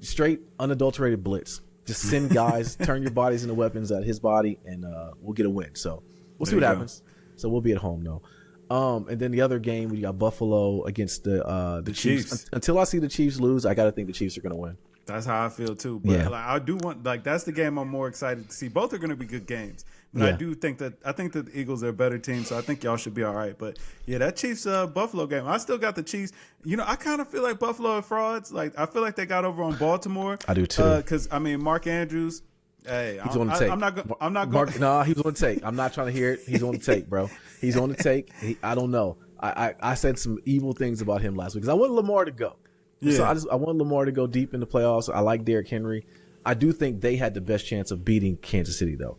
Straight unadulterated blitz. Just send guys, turn your bodies into weapons at his body, and we'll get a win. So we'll see
There
what
you go.
happens. So we'll be at home though. And then the other game, we got Buffalo against the Chiefs. Until I see the Chiefs lose, I got to think the Chiefs are going to win.
That's how I feel too. But
Yeah.
like, I do want, like, that's the game I'm more excited to see. Both are going to be good games. But
Yeah.
I think that the Eagles are a better team, so I think y'all should be all right. But yeah, that Chiefs Buffalo game, I still got the Chiefs. You know, I kind of feel like Buffalo are frauds. Like, I feel like they got over on Baltimore.
I do too.
Because I mean, Mark Andrews. Hey,
He's on the take.
I'm not going.
No, he was on the take. I'm not trying to hear it. He's on the take, bro. He's on the take. I don't know. I said some evil things about him last week because I wanted Lamar to go.
Yeah.
So I wanted Lamar to go deep in the playoffs. I like Derrick Henry. I do think they had the best chance of beating Kansas City, though.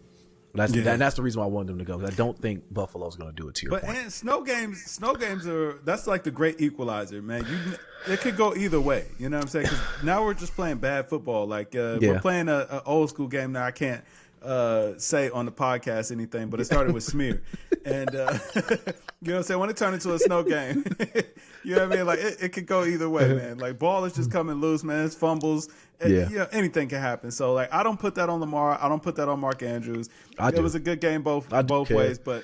That's the reason why I wanted them to go. 'Cause I don't think Buffalo's going to do it to your point.
And snow games are, that's like the great equalizer, man. It could go either way. You know what I'm saying? Because now we're just playing bad football. Like we're playing a old school game now. I can't say on the podcast anything, but it started with smear, and you know what I'm saying. When it turned into a snow game, you know what I mean? Like it could go either way, man. Like ball is just coming loose, man. It's fumbles. You know, anything can happen. So like, I don't put that on Lamar. I don't put that on Mark Andrews. It was a good game both ways, but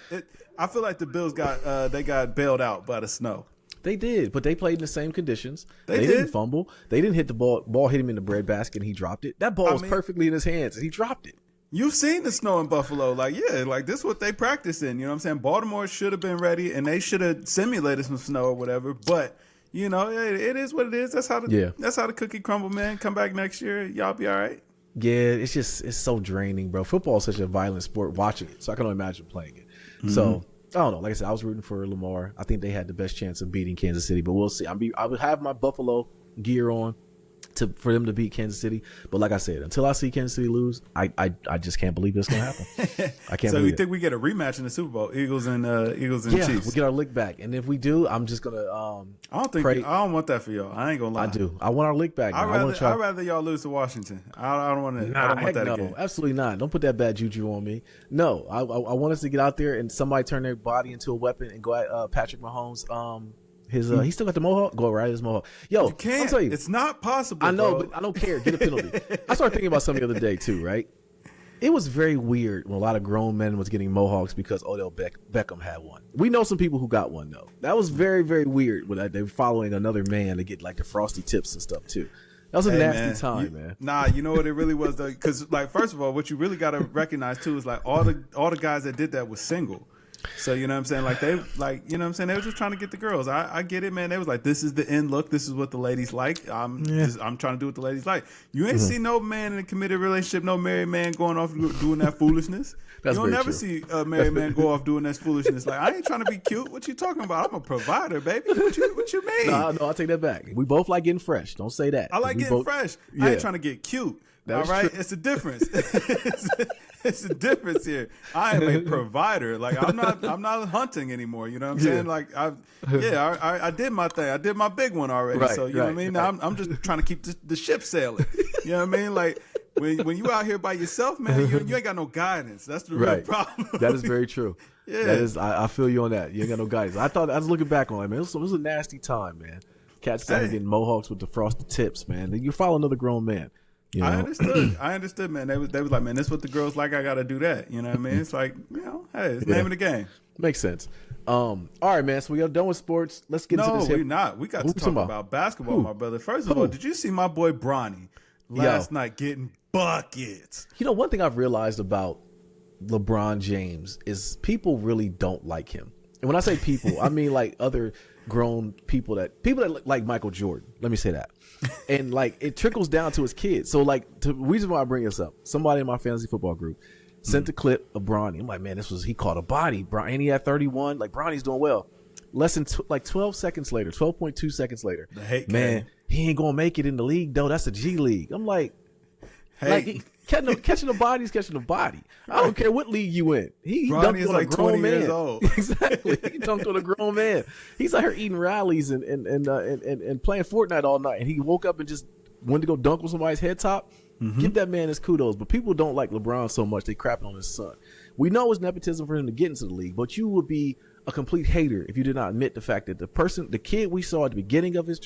I feel like the Bills got bailed out by the snow.
They did, but they played in the same conditions. They
did.
didn't fumble. They didn't hit the ball. Ball hit him in the breadbasket, and he dropped it. That ball was perfectly in his hands, and he dropped it.
You've seen the snow in Buffalo. Like, yeah, like this is what they practice in. You know what I'm saying? Baltimore should have been ready, and they should have simulated some snow or whatever. But, you know, it is what it is. That's how the cookie crumble, man. Come back next year. Y'all be all right.
Yeah, it's so draining, bro. Football is such a violent sport watching it, so I can only imagine playing it. Mm-hmm. So, I don't know. Like I said, I was rooting for Lamar. I think they had the best chance of beating Kansas City, but we'll see. I would have my Buffalo gear on for them to beat Kansas City. But like I said, until I see Kansas City lose, I just can't believe it's going to happen. I can't
so
believe
you think we get a rematch in the Super Bowl, Eagles and Chiefs?
We get our lick back. And if we do, I'm just going to
I don't want that for y'all. I ain't going to lie.
I do. I want our lick back.
I'd rather y'all lose to Washington. I don't want to.
Nah,
I don't want that
no,
again.
Absolutely not. Don't put that bad juju on me. No, I want us to get out there and somebody turn their body into a weapon and go at Patrick Mahomes. He still got the mohawk. Go right his mohawk. Yo,
you can't.
I'll tell you,
it's not possible.
I know,
bro.
but I don't care. Get a penalty. I started thinking about something the other day too. Right? It was very weird when a lot of grown men was getting mohawks because Odell Beckham had one. We know some people who got one though. That was very, very weird when they were following another man to get like the frosty tips and stuff too. That was a nasty time, man.
Nah, you know what it really was though, because like first of all, what you really got to recognize too is like all the guys that did that was single. So you know what I'm saying, like you know what I'm saying, they were just trying to get the girls. I get it, man. They was like, this is the end look. This is what the ladies like. I'm trying to do what the ladies like. You ain't see no man in a committed relationship, no married man going off doing that foolishness.
That's
you don't
very
never
true.
see a married man go off doing that foolishness. Like, I ain't trying to be cute. What you talking about? I'm a provider, baby. What you mean?
No, I'll take that back. We both like getting fresh. Don't say that.
I like getting fresh.
Yeah.
I ain't trying to get cute. All right, it's a difference. It's a difference here. I am a provider. Like I'm not hunting anymore. You know what I'm saying? Like I did my thing. I did my big one already.
Right,
so you know what I mean. Now I'm just trying to keep the ship sailing. You know what I mean? Like when you out here by yourself, man, you ain't got no guidance. That's the real problem.
That is very true.
Yeah,
that is. I feel you on that. You ain't got no guidance. I was looking back on it, man. It was a nasty time, man. Cats started getting mohawks with the frosted tips, man. You follow another grown man. You know?
I understood, man. They was like, man, this is what the girls like. I got to do that. You know what I mean? It's like, you know, hey, it's the name of the game.
Makes sense. All right, man. So we are done with sports. Let's get into this.
No, we're not. We got to talk about basketball, my brother. First of all, did you see my boy Bronny last night getting buckets?
You know, one thing I've realized about LeBron James is people really don't like him. And when I say people, I mean like other grown people that look like Michael Jordan. Let me say that. And like it trickles down to his kids. So like the reason why I bring this up, somebody in my fantasy football group sent a clip of Bronny. I'm like, man, he caught a body. And he had 31. Like Bronny's doing well. Less than 12 seconds later, 12.2 seconds later,
the hate
man, he ain't gonna make it in the league though. That's a G League. I'm like, catching the body is catching the body. I don't care what league you in. He dunked on a grown man. Years old. Exactly. He dunked on a grown man. He's out here eating rallies and playing Fortnite all night. And he woke up and just wanted to go dunk on somebody's head top. Mm-hmm. Give that man his kudos. But people don't like LeBron so much they crapping on his son. We know it's nepotism for him to get into the league, but you would be a complete hater if you did not admit the fact that the kid we saw at the beginning of his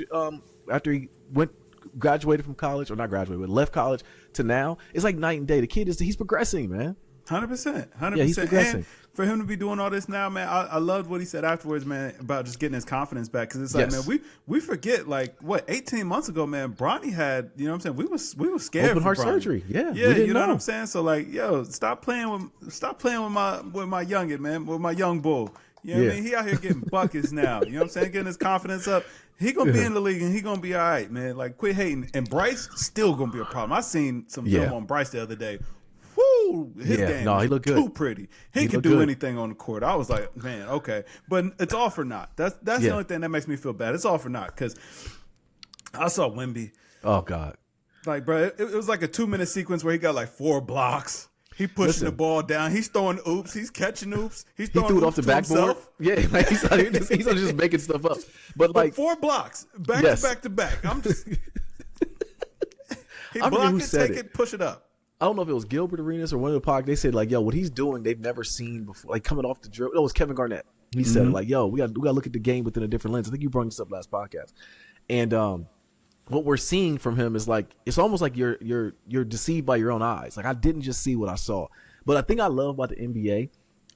after he went graduated from college, or not graduated, but left college to now, it's like night and day. The kid he's progressing, man.
100%.
Yeah, he's progressing.
And for him to be doing all this now, man, I loved what he said afterwards, man, about just getting his confidence back. Because it's like, man, we forget, like, 18 months ago, man, Bronny had, you know what I'm saying? We were scared.
Open
for
heart
Bronny.
surgery. Yeah,
you know what I'm saying? So, like, yo, stop playing with my youngin, man, with my young bull. You know what I mean? He out here getting buckets now. You know what I'm saying? Getting his confidence up. He gonna be in the league and he gonna be all right, man. Like, quit hating. And Bryce still gonna be a problem. I seen some film on Bryce the other day. Woo! His game
he looked good.
Too pretty. He can do anything on the court. I was like, man, okay. But it's all for naught. That's the only thing that makes me feel bad. It's all for naught. Because I saw Wemby.
Oh, God.
Like, bro, it was like a 2-minute sequence where he got like 4 blocks. He pushing the ball down. He's throwing oops. He's catching oops. He threw it off the backboard. Himself.
Yeah, like he's just making stuff up. But like
4 blocks, back to back. I'm just. He block it, take it, push it up.
I don't know if it was Gilbert Arenas or one of the podcasts. They said, like, yo, what he's doing, they've never seen before. Like, coming off the drill. No, it was Kevin Garnett. He said, like, yo, we got to look at the game within a different lens. I think you brought this up last podcast. And what we're seeing from him is, like, it's almost like you're deceived by your own eyes. Like, I didn't just see what I saw. But I think I love about the NBA,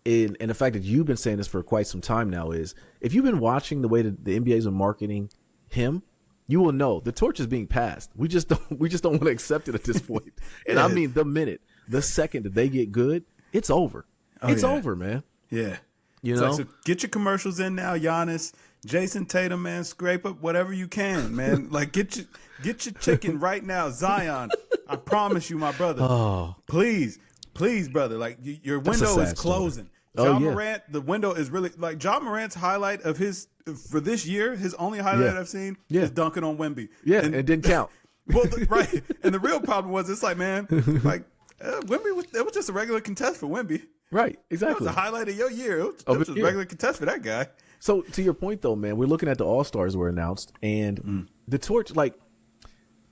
and the fact that you've been saying this for quite some time now, is if you've been watching the way that the NBA's are marketing him, you will know the torch is being passed. We just don't want to accept it at this point. And I mean, the second that they get good, it's over. It's over, man.
Yeah.
You know,
so get your commercials in now, Giannis, Jason Tatum, man. Scrape up whatever you can, man. Like, get your chicken right now, Zion. I promise you, my brother.
Oh,
please, brother. Like, your window is closing. John Morant, the window is really, like, John Morant's highlight of his for this year. His only highlight I've seen is dunking on Wemby.
Yeah, and it didn't count.
Well, right. And the real problem was, it's like, man, like, Wemby it was just a regular contest for Wemby.
Right, exactly.
That was a highlight of your year. It was just a regular contest for that guy.
So, to your point, though, man, we're looking at the All-Stars were announced, and the torch, like,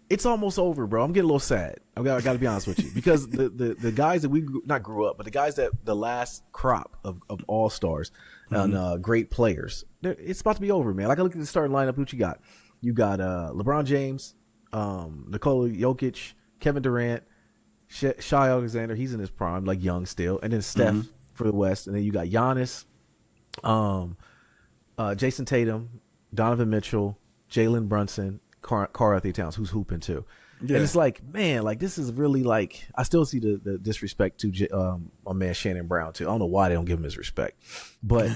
it's almost over, bro. I'm getting a little sad. I got to be honest with you, because the guys that we not grew up, but the guys that the last crop of All-Stars and great players, it's about to be over, man. Like, I look at the starting lineup. What you got? You got LeBron James, Nikola Jokic, Kevin Durant, Shai Alexander. He's in his prime, like young still, and then Steph for the West, and then you got Giannis, Jason Tatum, Donovan Mitchell, Jalen Brunson, Karl Anthony Towns, who's hooping too. Yeah. And it's like, man, like, this is really, like, I still see the disrespect to my man Shannon Brown too. I don't know why they don't give him his respect, but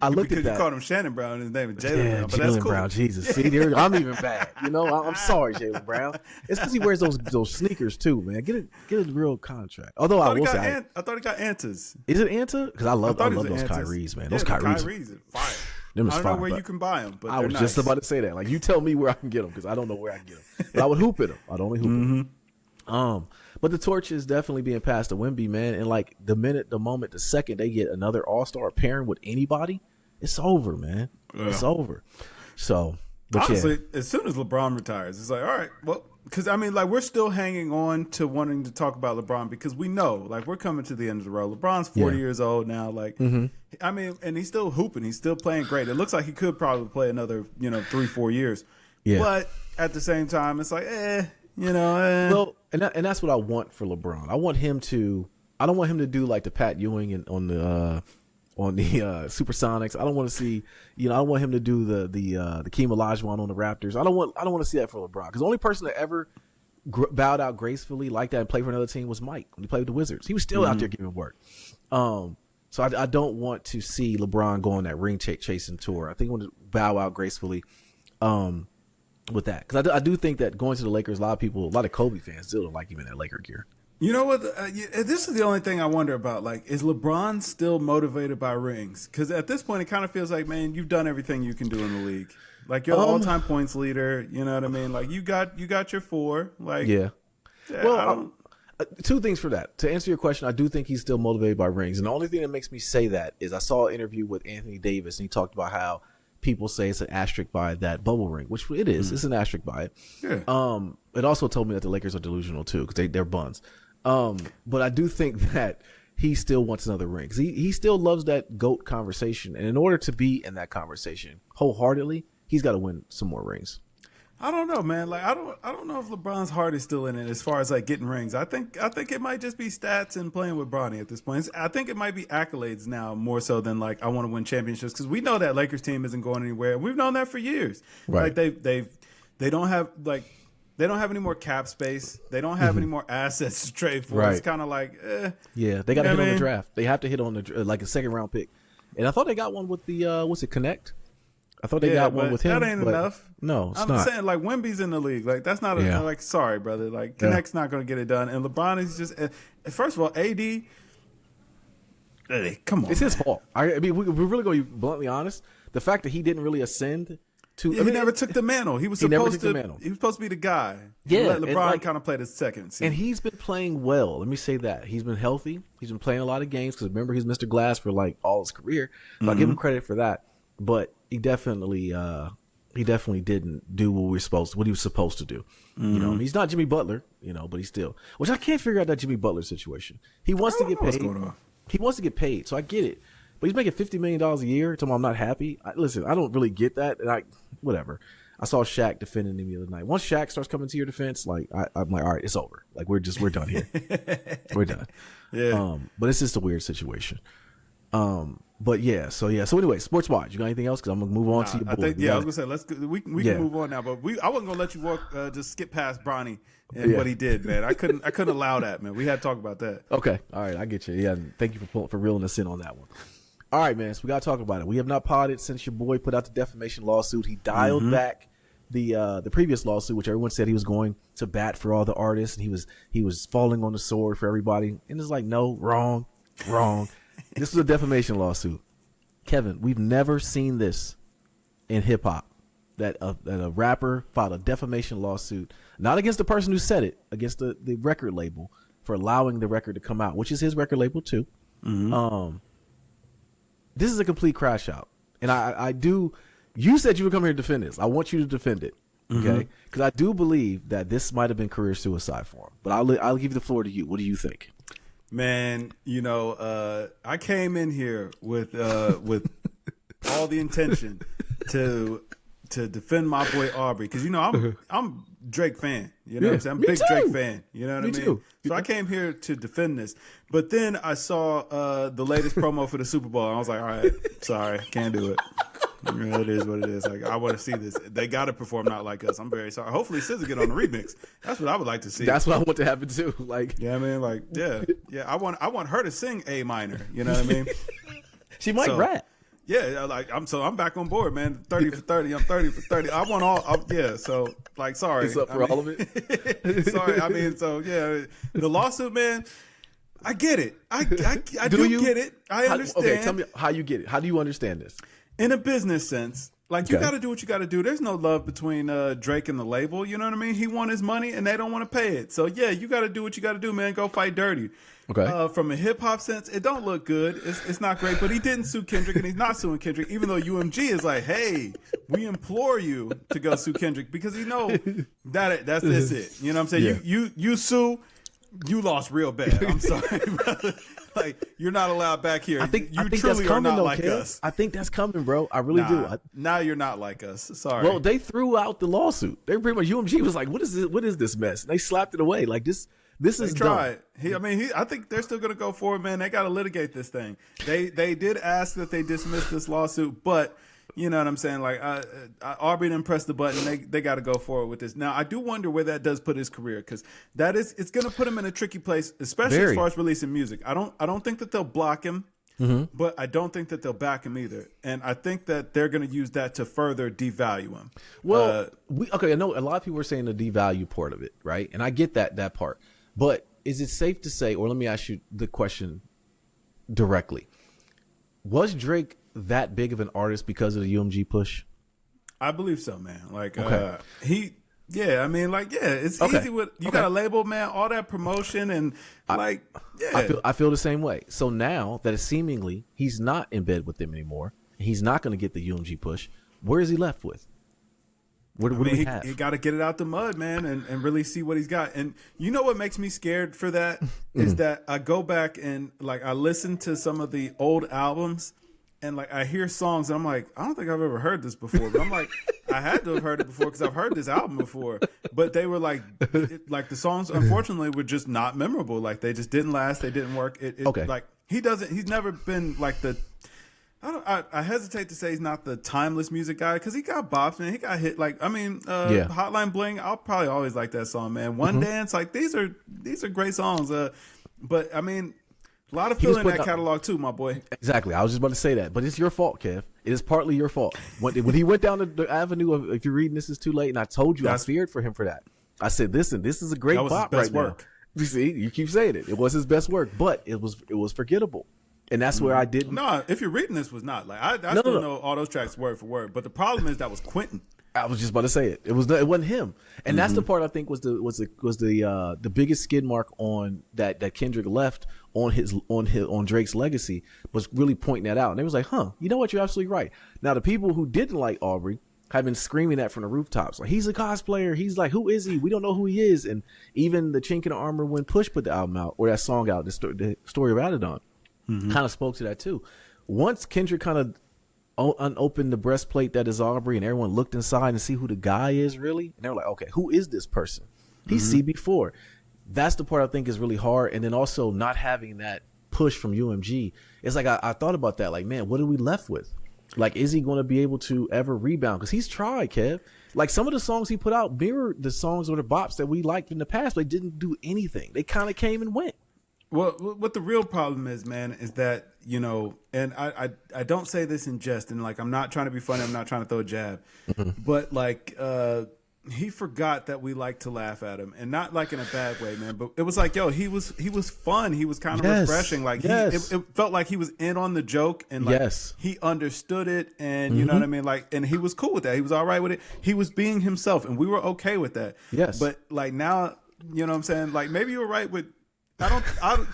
I looked at that.
You called him Shannon Brown, and his name is Jalen Brown. But that's cool.
Brown, Jesus, see, I'm even bad. You know, I'm sorry, Jalen Brown. It's because he wears those sneakers too, man. Get a real contract. Although I will say,
I thought he got Antas.
Is it Anta? Because I love those Kyries, man. Those Kyries
are fire.
I
don't know where you can buy them, but
I was just about to say that. Like, you tell me where I can get them, because I don't know where I can get them. But I would hoop at them. I'd only hoop at them. But the torch is definitely being passed to Wemby, man. And like the moment, the second they get another All-Star pairing with anybody, it's over, man. Yeah. It's over. So, but
honestly, as soon as LeBron retires, it's like, all right, well, because I mean, like, we're still hanging on to wanting to talk about LeBron, because we know, like, we're coming to the end of the road. LeBron's 40 years old now. Like, I mean, and he's still hooping. He's still playing great. It looks like he could probably play another, 3-4 years. Yeah. But at the same time, it's like, Well,
and that's what I want for LeBron. I don't want him to do like the Pat Ewing on the Supersonics. I don't want to see, I don't want him to do the Keem Olajuwon on the Raptors. I don't want to see that for LeBron, because the only person that ever bowed out gracefully like that and played for another team was Mike when he played with the Wizards. He was still out there giving work. So I don't want to see LeBron go on that ring chasing tour. I think he want to bow out gracefully with that, because I do think that going to the Lakers, a lot of Kobe fans still don't like him in that Laker gear.
You know what? This is the only thing I wonder about. Like, is LeBron still motivated by rings? Because at this point, it kind of feels like, man, you've done everything you can do in the league. Like, you're the all-time points leader. You know what I mean? Like, you got your 4. Like,
well, two things for that. To answer your question, I do think he's still motivated by rings, and the only thing that makes me say that is I saw an interview with Anthony Davis, and he talked about how people say it's an asterisk by that bubble ring, which it is. It's an asterisk by it. Yeah. It also told me that the Lakers are delusional too, because they're buns. But I do think that he still wants another ring, because he still loves that GOAT conversation. And in order to be in that conversation wholeheartedly, he's got to win some more rings.
I don't know, man. Like I don't know if LeBron's heart is still in it as far as like getting rings. I think it might just be stats and playing with Bronny at this point. I think it might be accolades now more so than like I want to win championships, because we know that Lakers team isn't going anywhere. We've known that for years.
Right.
Like they don't have they don't have any more cap space. They don't have any more assets to trade for.
Right.
It's kind of like,
Yeah, they got to hit on
I
the
mean?
draft. They have to hit on the like a second round pick. And I thought they got one with the what's it, Connect? I thought they got one
but
with him.
that ain't
but
enough.
No, it's
I'm
not.
saying like Wemby's in the league. Like that's not
Yeah.
like sorry, brother. Like Connect's not going to get it done. And LeBron is just first of all, AD. Hey, come on,
It's his
man.
fault. I mean, we're really going to be bluntly honest. The fact that he didn't really ascend to.
Yeah,
I mean,
he never took the mantle. He was
He never
supposed
took
to.
the mantle.
He was supposed to be the guy.
Yeah,
Let
and,
LeBron
like-
kind of play the second seat.
And he's been playing well. Let me say that. He's been healthy. He's been playing a lot of games because remember, he's Mr. Glass for like all his career. So I give him credit for that. But he definitely didn't do what he was supposed to do. You know, he's not Jimmy Butler, but he's still, which I can't figure out that Jimmy Butler situation. He wants to get
what's
paid.
going on.
He wants to get paid. So I get it. But he's making $50 million a year. Telling him I'm not happy. Listen, I don't really get that. And whatever. I saw Shaq defending him the other night. Once Shaq starts coming to your defense, like I'm like, all right, it's over. Like we're done here. We're done.
Yeah.
But it's just a weird situation. But yeah. So anyway, sports watch. You got anything else? Because I'm gonna move on to your boy.
I think, I was gonna say let's go, we
Yeah.
can move on now. But I wasn't gonna let you walk just skip past Bronny and what he did, man. I couldn't allow that, man. We had to talk about that.
Okay. All right. I get you. Yeah. Thank you for reeling us in on that one. All right, man. So we got to talk about it. We have not podded since your boy put out the defamation lawsuit. He dialed back the previous lawsuit, which everyone said he was going to bat for all the artists, and he was falling on the sword for everybody. And it's like, no, wrong. This was a defamation lawsuit. Kevin, we've never seen this in hip hop, that a rapper filed a defamation lawsuit, not against the person who said it, against the record label for allowing the record to come out, which is his record label too. This is a complete crash out. And I do, you said you would come here to defend this. I want you to defend it. Okay. Because I do believe that this might have been career suicide for him, but I'll give the floor to you. What do you think?
Man, I came in here with all the intention to defend my boy Aubrey, because I'm Drake fan. You know what I'm saying? I'm a
me
big
too.
Drake fan. You know what I
Me
mean?
too.
So I came here to defend this. But then I saw the latest promo for the Super Bowl, and I was like, all right, sorry, can't do it. It is what it is. Like, I want to see this. They got to perform Not Like Us. I'm very sorry. Hopefully, SZA get on the remix. That's what I would like to see.
That's what I want to happen too. Like,
yeah, I mean, like, yeah. I want her to sing A minor. You know what I mean?
she might rap.
Yeah, like I'm back on board, man. 30 for 30. I'm 30 for 30. I want all. Yeah, so like, sorry.
It's up for all of it.
Sorry, I mean, so yeah, the lawsuit, man. I get it. I
Do you?
get it. I understand.
Okay, tell me how you get it. How do you understand this?
In a business sense, like, you
Okay.
got to do what you got to do. There's no love between Drake and the label. You know what I mean? He won his money, and they don't want to pay it. So yeah, you got to do what you got to do, man. Go fight dirty.
Okay.
From a hip hop sense, it don't look good. It's not great. But he didn't sue Kendrick, and he's not suing Kendrick, even though UMG is like, hey, we implore you to go sue Kendrick, because that's it. You know what I'm saying?
Yeah.
You sue, you lost real bad. I'm sorry, brother. Like, you're not allowed back here.
I think
you
that's
truly
coming,
are not
though,
like
Kev.
us.
I think that's coming, bro. I really do.
Now you're not like us. Sorry.
Well, they threw out the lawsuit. They pretty much, UMG was like, "What is this? What is this mess?" And they slapped it away. Like this is
tried.
dumb.
I think they're still gonna go forward, man. They got to litigate this thing. They did ask that they dismiss this lawsuit, but you know what I'm saying? Like, Aubrey didn't press the button. They got to go forward with this. Now, I do wonder where that does put his career, because it's going to put him in a tricky place, especially as far as releasing music. I don't think that they'll block him, but I don't think that they'll back him either. And I think that they're going to use that to further devalue him.
Well, I know a lot of people are saying the devalue part of it, right? And I get that part. But is it safe to say, or let me ask you the question directly, was Drake that big of an artist because of the UMG push?
I believe so, man. Like,
Okay.
it's easy with, you got a label, man, all that promotion, and
I feel the same way. So now that it's seemingly he's not in bed with them anymore, he's not going to get the UMG push, where is he left with? What do we have?
He got to get it out the mud, man, and really see what he's got. And you know what makes me scared for that is that I go back and I listen to some of the old albums, and I hear songs, and I'm like, I don't think I've ever heard this before. But I'm like, I had to have heard it before because I've heard this album before. But they were like the songs, unfortunately, were just not memorable. Like they just didn't last. They didn't work.
Okay.
Like he's never been like the. I hesitate to say he's not the timeless music guy because he got bops, man. He got hit. Like Hotline Bling. I'll probably always like that song, man. One Dance. Like these are great songs. But I mean, a lot of fill in that catalog too, my boy.
Exactly. I was just about to say that, but it's your fault, Kev. It is partly your fault. When he went down the avenue of, if you're reading This Is Too Late, and I told you I feared for him for that. I said, listen, this is a great bop right now. You see, you keep saying it. It was his best work, but it was forgettable. And that's where I didn't.
No, if you're reading this was not like I still know all those tracks word for word. But the problem is that was Quentin.
I was just about to say it. It wasn't him, and that's the part I think was the biggest skid mark on that Kendrick left on Drake's legacy, was really pointing that out. And they was like, you know what? You're absolutely right. Now the people who didn't like Aubrey have been screaming that from the rooftops. Like, he's a cosplayer. He's like, who is he? We don't know who he is. And even the chink in the armor when Push put the album out, or that song out, the story of Adidon, kind of spoke to that too. Once Kendrick kind of unopened the breastplate that is Aubrey, and everyone looked inside and see who the guy is really, and they're like, okay, who is this person? He's CB4. That's the part I think is really hard. And then also not having that push from UMG. It's like I thought about that. Like, man, what are we left with? Like, is he going to be able to ever rebound? Because he's tried, Kev. Like, some of the songs he put out mirror the songs or the bops that we liked in the past, but they didn't do anything. They kind of came and went.
Well, what the real problem is, man, is that, you know, and I don't say this in jest, and like, I'm not trying to be funny, I'm not trying to throw a jab, but like, he forgot that we like to laugh at him, and not like in a bad way, man, but it was like, yo, he was fun, he was kind of refreshing, like it felt like he was in on the joke, and like he understood it, and you know what I mean, like, and he was cool with that, he was all right with it, he was being himself, and we were okay with that. But like now, you know what I'm saying, like, maybe you were right with,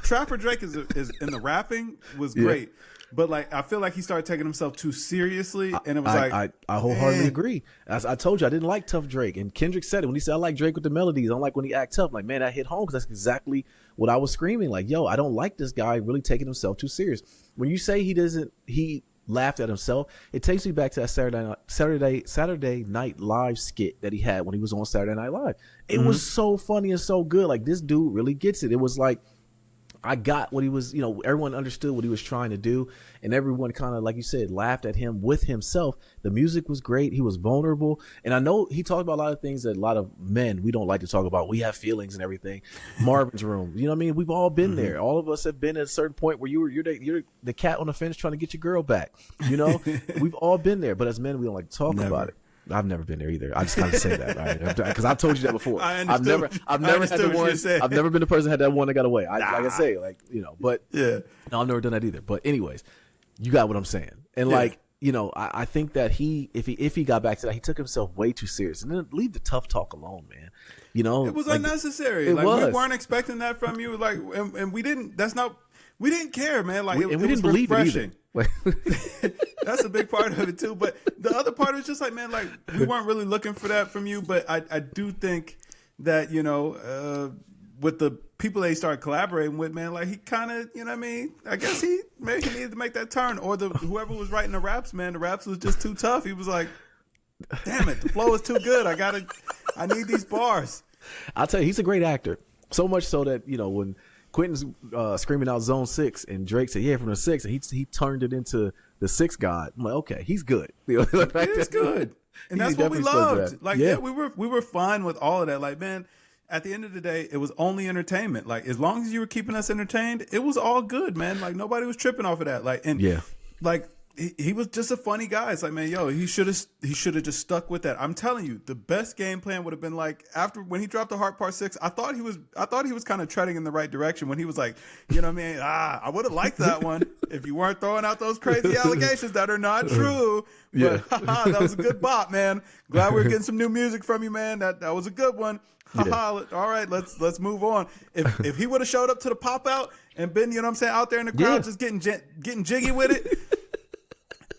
Trapper Drake is in the rapping was great, but like I feel like he started taking himself too seriously, and it was
I wholeheartedly agree. As I told you, I didn't like tough Drake, and Kendrick said it when he said I like Drake with the melodies. I don't like when he act tough. Like, man, that hit home because that's exactly what I was screaming. Like, yo, I don't like this guy really taking himself too serious. When you say he laughed at himself, it takes me back to that Saturday Night Live skit that he had when he was on Saturday Night Live. It was so funny and so good. Like, this dude really gets it. It was like, I got what he was, you know, everyone understood what he was trying to do, and everyone kind of, like you said, laughed at him with himself. The music was great. He was vulnerable. And I know he talked about a lot of things that a lot of men, we don't like to talk about. We have feelings and everything. Marvin's Room, you know what I mean? We've all been there. All of us have been at a certain point where you're the cat on the fence trying to get your girl back. You know, we've all been there, but as men, we don't like to talk about it. I've never been there either. I just kind of say that, right? Because I told you that before. I've never had the one. I've never been the person that had that one that got away. Like I say, like, you know, but no, I've never done that either. But anyways, you got what I'm saying. And like, you know, I think that if he got back to that, he took himself way too serious. And then leave the tough talk alone, man. You know,
it was unnecessary. We weren't expecting that from you. Like, and we didn't. We didn't care, man. Like, it was
believe
refreshing.
It
That's a big part of it too. But the other part was just like, man, like, we weren't really looking for that from you. But I do think that, you know, with the people that he started collaborating with, man, like, he kind of, you know what I mean? I guess maybe he needed to make that turn. Or whoever was writing the raps, man, the raps was just too tough. He was like, damn it, the flow is too good. I need these bars.
I'll tell you, he's a great actor. So much so that, you know, when Quentin's screaming out Zone 6 and Drake said, yeah, from the 6, and he turned it into the 6 God. I'm like, okay, he's good.
It's good. And that's what we loved. Like, we were fine with all of that. Like, man, at the end of the day, it was only entertainment. Like, as long as you were keeping us entertained, it was all good, man. Like, nobody was tripping off of that. Like, and like, he was just a funny guy. It's like, man, yo, he should have just stuck with that. I'm telling you, the best game plan would have been like, after when he dropped the Heart Part 6, I thought he was kind of treading in the right direction when he was like, you know what I mean? I would have liked that one if you weren't throwing out those crazy allegations that are not true. But that was a good bop, man. Glad we're getting some new music from you, man. That was a good one. All right, let's move on. If he would have showed up to the pop out and been, you know what I'm saying, out there in the crowd just getting jiggy with it,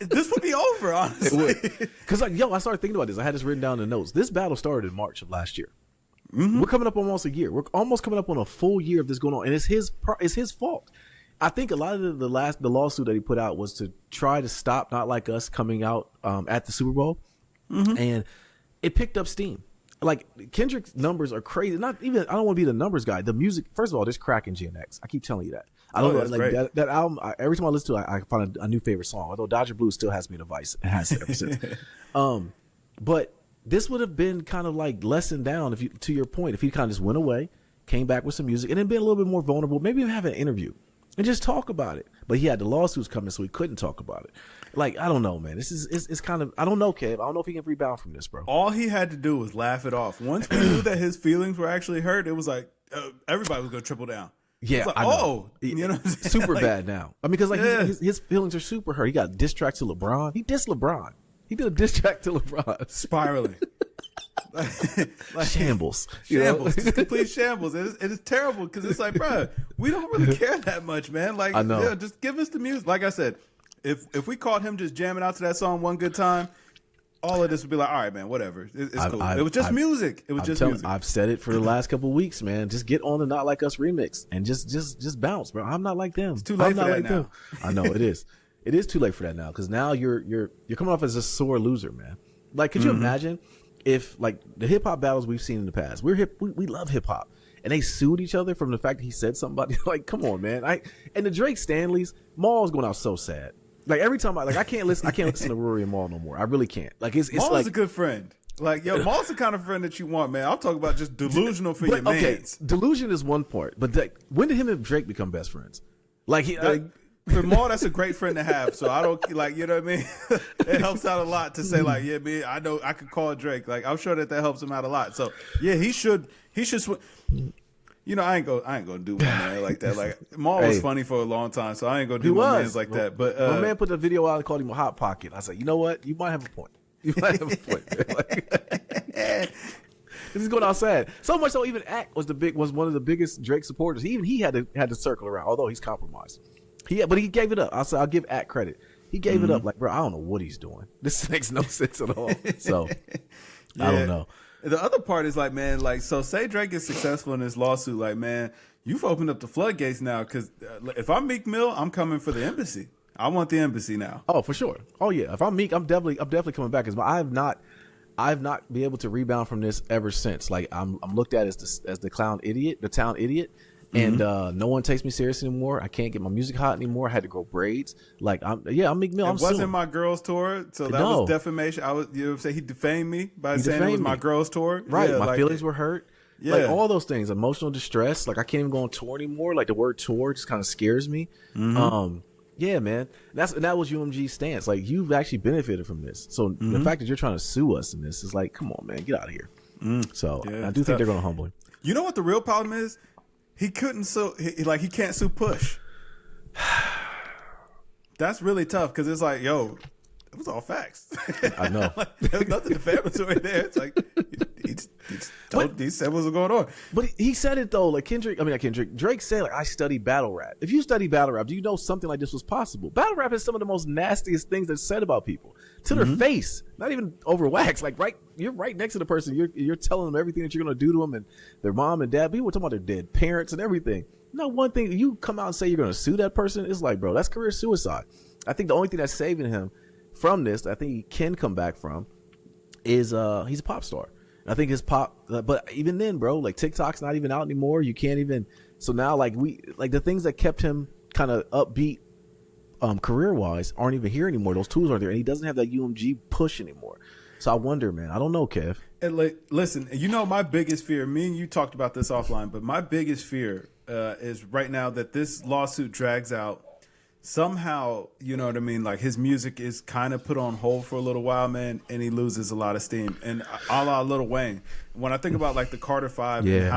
this would be over, honestly.
Because, like, yo, I started thinking about this. I had this written down in the notes. This battle started in March of last year. We're coming up almost a year. We're almost coming up on a full year of this going on, and it's his fault. I think a lot of the lawsuit that he put out was to try to stop Not Like Us coming out at the Super Bowl. and it picked up steam. Like Kendrick's numbers are crazy. Not even, I don't want to be the numbers guy. The music, first of all, there's crack in GNX. I keep telling you that. I don't know, like that album. Every time I listen to it, I find a new favorite song. Although Dodger Blues still has me in a vice. It has ever since. But this would have been kind of like lessened down, if you, to your point, if he kind of just went away, came back with some music, and then been a little bit more vulnerable. Maybe even have an interview and just talk about it. But he had the lawsuits coming, so he couldn't talk about it. Like, I don't know, man. This is it's kind of, I don't know, Kev. I don't know if he can rebound from this, bro.
All he had to do was laugh it off. Once we knew that his feelings were actually hurt, it was like everybody was going to triple down.
Yeah,
like,
I know.
You know what I'm saying?
Super
like,
bad now. I mean, because like his feelings are super hurt. He got a diss track to LeBron. He dissed LeBron. He did a diss track to LeBron.
Spiraling.
like, shambles.
Just complete shambles. It is terrible because it's like, bro, we don't really care that much, man. Like,
I know.
Yeah, just give us the music. Like I said, if we caught him just jamming out to that song one good time, all of this would be like, all right, man, whatever. It's cool. It was just music. It was just music.
I've said it for the last couple of weeks, man. Just get on the Not Like Us remix and just bounce, bro. I'm not like them.
It's too late for that now.
I know it is. It is too late for that now, because now you're coming off as a sore loser, man. Like, could you imagine if, like, the hip hop battles we've seen in the past, we love hip hop, and they sued each other from the fact that he said somebody, like, come on, man. And the Drake Stanleys, Maul is going out so sad. Like, every time I can't listen to Rory and Maul no more. I really can't. Like, it's
Maul's
like
a good friend. Like, yo, Maul's the kind of friend that you want, man. I'm talking about just delusional for your mans.
Delusion is one part, but when did him and Drake become best friends? Like,
for Maul, that's a great friend to have. So I don't, like, you know what I mean? It helps out a lot to say, like, yeah, man, I know I could call Drake. Like, I'm sure that helps him out a lot. So yeah, he should. You know, I ain't gonna do my man like that. Like, Maul was funny for a long time, so I ain't gonna do my man's like that. But
my man put a video out and called him a hot pocket. I said, you know what? You might have a point. You might have a point. Like, this is going outside. So much so, even Ack was one of the biggest Drake supporters. He had to circle around, although he's compromised. But he gave it up. I'll give Ack credit. He gave it up. Like, bro, I don't know what he's doing. This makes no sense at all. So I don't know.
The other part is like, man, like, so say Drake is successful in this lawsuit, like, man, you've opened up the floodgates now, because if I'm Meek Mill, I'm coming for the embassy. I want the embassy now.
Oh, for sure. Oh yeah. If I'm Meek, I'm definitely coming back, because I've not been able to rebound from this ever since. Like, I'm looked at as the town idiot. And no one takes me serious anymore. I can't get my music hot anymore. I had to grow braids. Like, I'm Meek Mill.
It wasn't my girls' tour, so that was defamation. You know what I'm saying? He defamed me by saying it was my girls' tour.
Right.
Yeah,
my feelings were hurt. Yeah. Like, all those things. Emotional distress. Like, I can't even go on tour anymore. Like, the word tour just kind of scares me. Yeah, man. That was UMG's stance. Like, you've actually benefited from this. So the fact that you're trying to sue us in this is like, come on, man, get out of here. So I do think they're going to humble him.
You know what the real problem is? He couldn't sue. He can't sue Push. That's really tough, because it's like, yo, it was all facts.
I know.
Like, there's nothing defamatory there. It's like he said what was going on.
But he said it though. Like, Drake said, like, I study battle rap. If you study battle rap, do you know something like this was possible? Battle rap is some of the most nastiest things that's said about people to their face, not even over wax. Like, you're right next to the person. You're telling them everything that you're gonna do to them, and their mom and dad. People were talking about their dead parents and everything. Not one thing you come out and say you're gonna sue that person. It's like, bro, that's career suicide. I think the only thing that's saving him from this, I think he can come back from, is he's a pop star. I think his pop, but even then, bro, like, TikTok's not even out anymore. You can't even. So now, like, the things that kept him kind of upbeat, career wise, aren't even here anymore. Those tools aren't there, and he doesn't have that UMG push anymore. So I wonder, man. I don't know, Kev.
And like, listen, you know, my biggest fear. Me and you talked about this offline, but my biggest fear is right now that this lawsuit drags out. Somehow, you know what I mean? Like, his music is kind of put on hold for a little while, man, and he loses a lot of steam. And a la Lil Wayne, when I think about, like, the Carter 5 and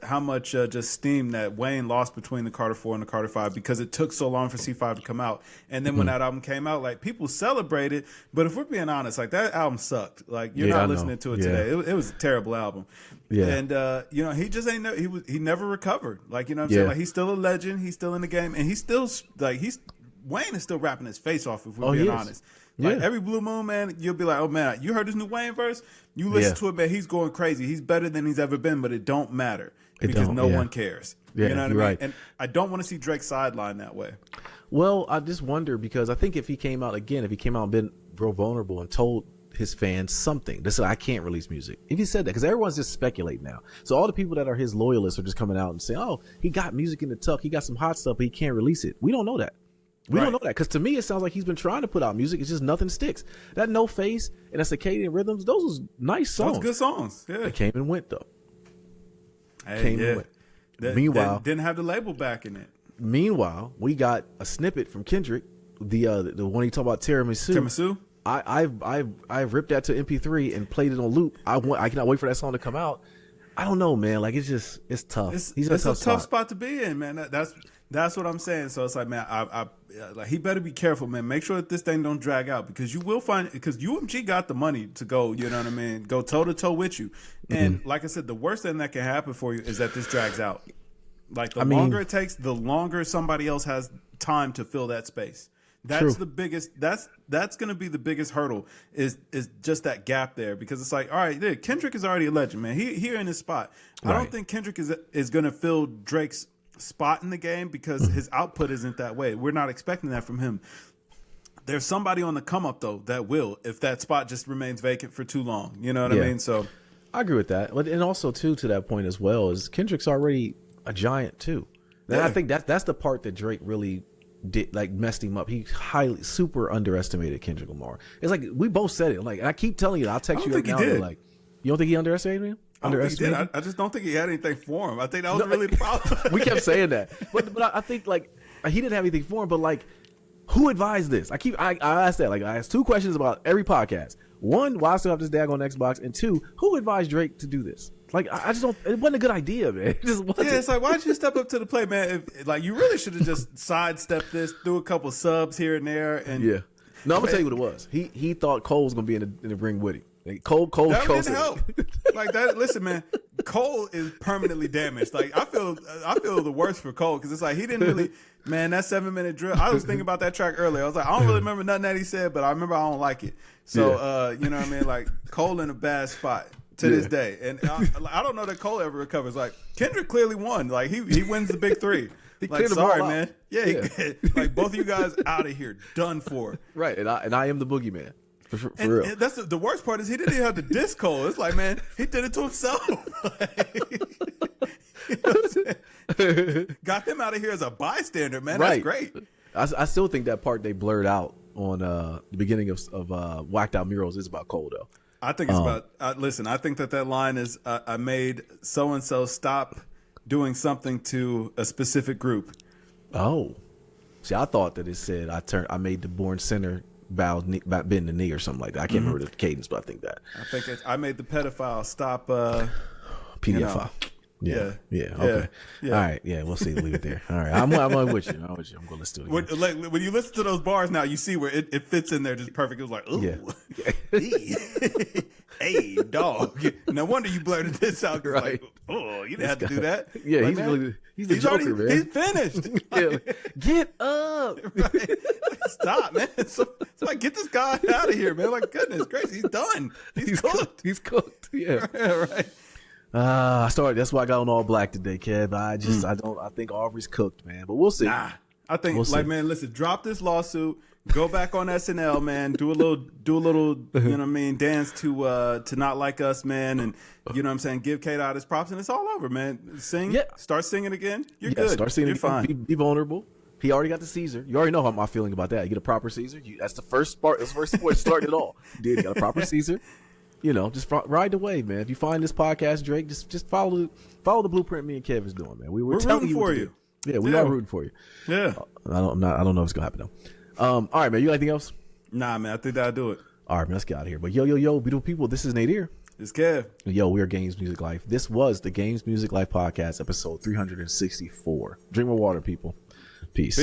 how much just steam that Wayne lost between the Carter 4 and the Carter 5, because it took so long for C5 to come out. And then when that album came out, like, people celebrated. But if we're being honest, like, that album sucked. Like, you're not listening to it today. It was a terrible album. Yeah. And, you know, he just he never recovered. Like, you know what I'm saying? Like, he's still a legend. He's still in the game. And he's still, like, Wayne is still rapping his face off, if we're being honest. Like, every blue moon, man, you'll be like, oh, man, you heard this new Wayne verse? You listen to it, man, he's going crazy. He's better than he's ever been, but it don't matter because no one cares. You know what I mean? Right. And I don't want to see Drake sideline that way.
Well, I just wonder, because I think if he came out and been real vulnerable and told his fans something. They said, I can't release music. If he said that, because everyone's just speculating now. So all the people that are his loyalists are just coming out and saying, oh, he got music in the tuck. He got some hot stuff, but he can't release it. We don't know that. We don't know that. Because to me, it sounds like he's been trying to put out music. It's just nothing sticks. That No Face and that Circadian Rhythms, those was nice songs.
Those good songs. Yeah.
They came and went, though.
Hey,
Meanwhile,
didn't have the label back in it.
Meanwhile, we got a snippet from Kendrick, the one he talked about tiramisu. I've ripped that to MP3 and played it on loop. I cannot wait for that song to come out. I don't know, man. Like it's tough.
It's a tough spot to be in, man. That's what I'm saying. So it's like, man, like he better be careful, man. Make sure that this thing don't drag out because you will find because UMG got the money to go. You know what I mean? Go toe to toe with you. And like I said, the worst thing that can happen for you is that this drags out. Like the longer it takes, the longer somebody else has time to fill that space. That's the biggest. That's going to be the biggest hurdle is just that gap there because it's like, all right, Kendrick is already a legend, man. He in his spot. Right. I don't think Kendrick is going to fill Drake's spot in the game because his output isn't that way. We're not expecting that from him. There's somebody on the come up though that will if that spot just remains vacant for too long. You know what I mean? So
I agree with that. But and also too to that point as well is Kendrick's already a giant too. And I think that's the part that Drake really did like messed him up. He super underestimated Kendrick Lamar. It's like we both said it. Like and I keep telling you, I'll text you right now. Like, you don't think he underestimated him?
I just don't think he had anything for him. I think that was really the problem.
We kept saying that, but I think like he didn't have anything for him. But like, who advised this? I asked that. Like I asked two questions about every podcast. One, why I still have this daggone Xbox, and two, who advised Drake to do this? Like I just don't. It wasn't a good idea, man. It just wasn't.
Yeah, it's like why did you step up to the plate, man? Like you really should have just sidestepped this, threw a couple subs here and there, and
No, I'm gonna tell you what it was. He thought Cole was gonna be in the ring with him. Like Cole
that didn't help. Like that. Listen, man, Cole is permanently damaged. Like I feel the worst for Cole because it's like he didn't really. Man, that 7-minute drill. I was thinking about that track earlier. I was like, I don't really remember nothing that he said, but I remember I don't like it. So, you know what I mean? Like Cole in a bad spot to this day, and I don't know that Cole ever recovers. Like Kendrick clearly won. Like he wins the big three. Like sorry, man. Yeah. Like both of you guys out of here, done for.
Right, and I am the boogeyman. For real.
And that's the worst part is he didn't even have to diss Cole. It's like, man, he did it to himself. You know what I'm saying? Got him out of here as a bystander, man. Right. That's great.
I still think that part they blurred out on the beginning of Whacked Out Murals is about Cole, though.
I think it's about listen, I think that line is I made so-and-so stop doing something to a specific group.
Oh. See, I thought that it said I made the born sinner bend the knee or something like that. I can't remember the cadence, but I think that.
I think I made the pedophile stop
pedophile. Yeah. Okay. Yeah. All right. Yeah. We'll see. Leave it there. All right. I'm with you. I'm going to listen to it again.
When you listen to those bars now, you see where it fits in there just perfect. It was like, ooh. Yeah. Hey, dog. No wonder you blurted this out. Right. Like, oh, you didn't have to do that.
Yeah.
Like,
he's the Joker, man.
He's finished.
Get up.
Right. Stop, man. Somebody get this guy out of here, man. Like, goodness gracious. He's done. He's cooked.
He's cooked. Yeah.
Right.
That's why I got on all black today, Kev. I think Aubrey's cooked, man. But we'll see.
Nah, I think man, listen, drop this lawsuit, go back on SNL, man, do a little, you know what I mean, dance to Not Like Us, man, and you know what I'm saying, give K-Dot his props, and it's all over, man. Start singing again. You're good.
Start singing.
You're fine.
Be vulnerable. He already got the Caesar. You already know how my feeling about that. You get a proper Caesar. That's the first part. That's the first sport starting it all. You got a proper Caesar. You know, just ride the wave, man. If you find this podcast, Drake, just follow the blueprint me and Kev is doing, man. We're telling
rooting for you.
Yeah, we are rooting for you.
Yeah.
I don't know if it's gonna happen though. All right, man. You got anything else?
Nah, man. I think that'll do it.
All right, man. Let's get out of here. But yo, beautiful people. This is Nadir.
It's Kev.
Yo, we are Games Music Life. This was the Games Music Life podcast, episode 364. Drink more water, people. Peace.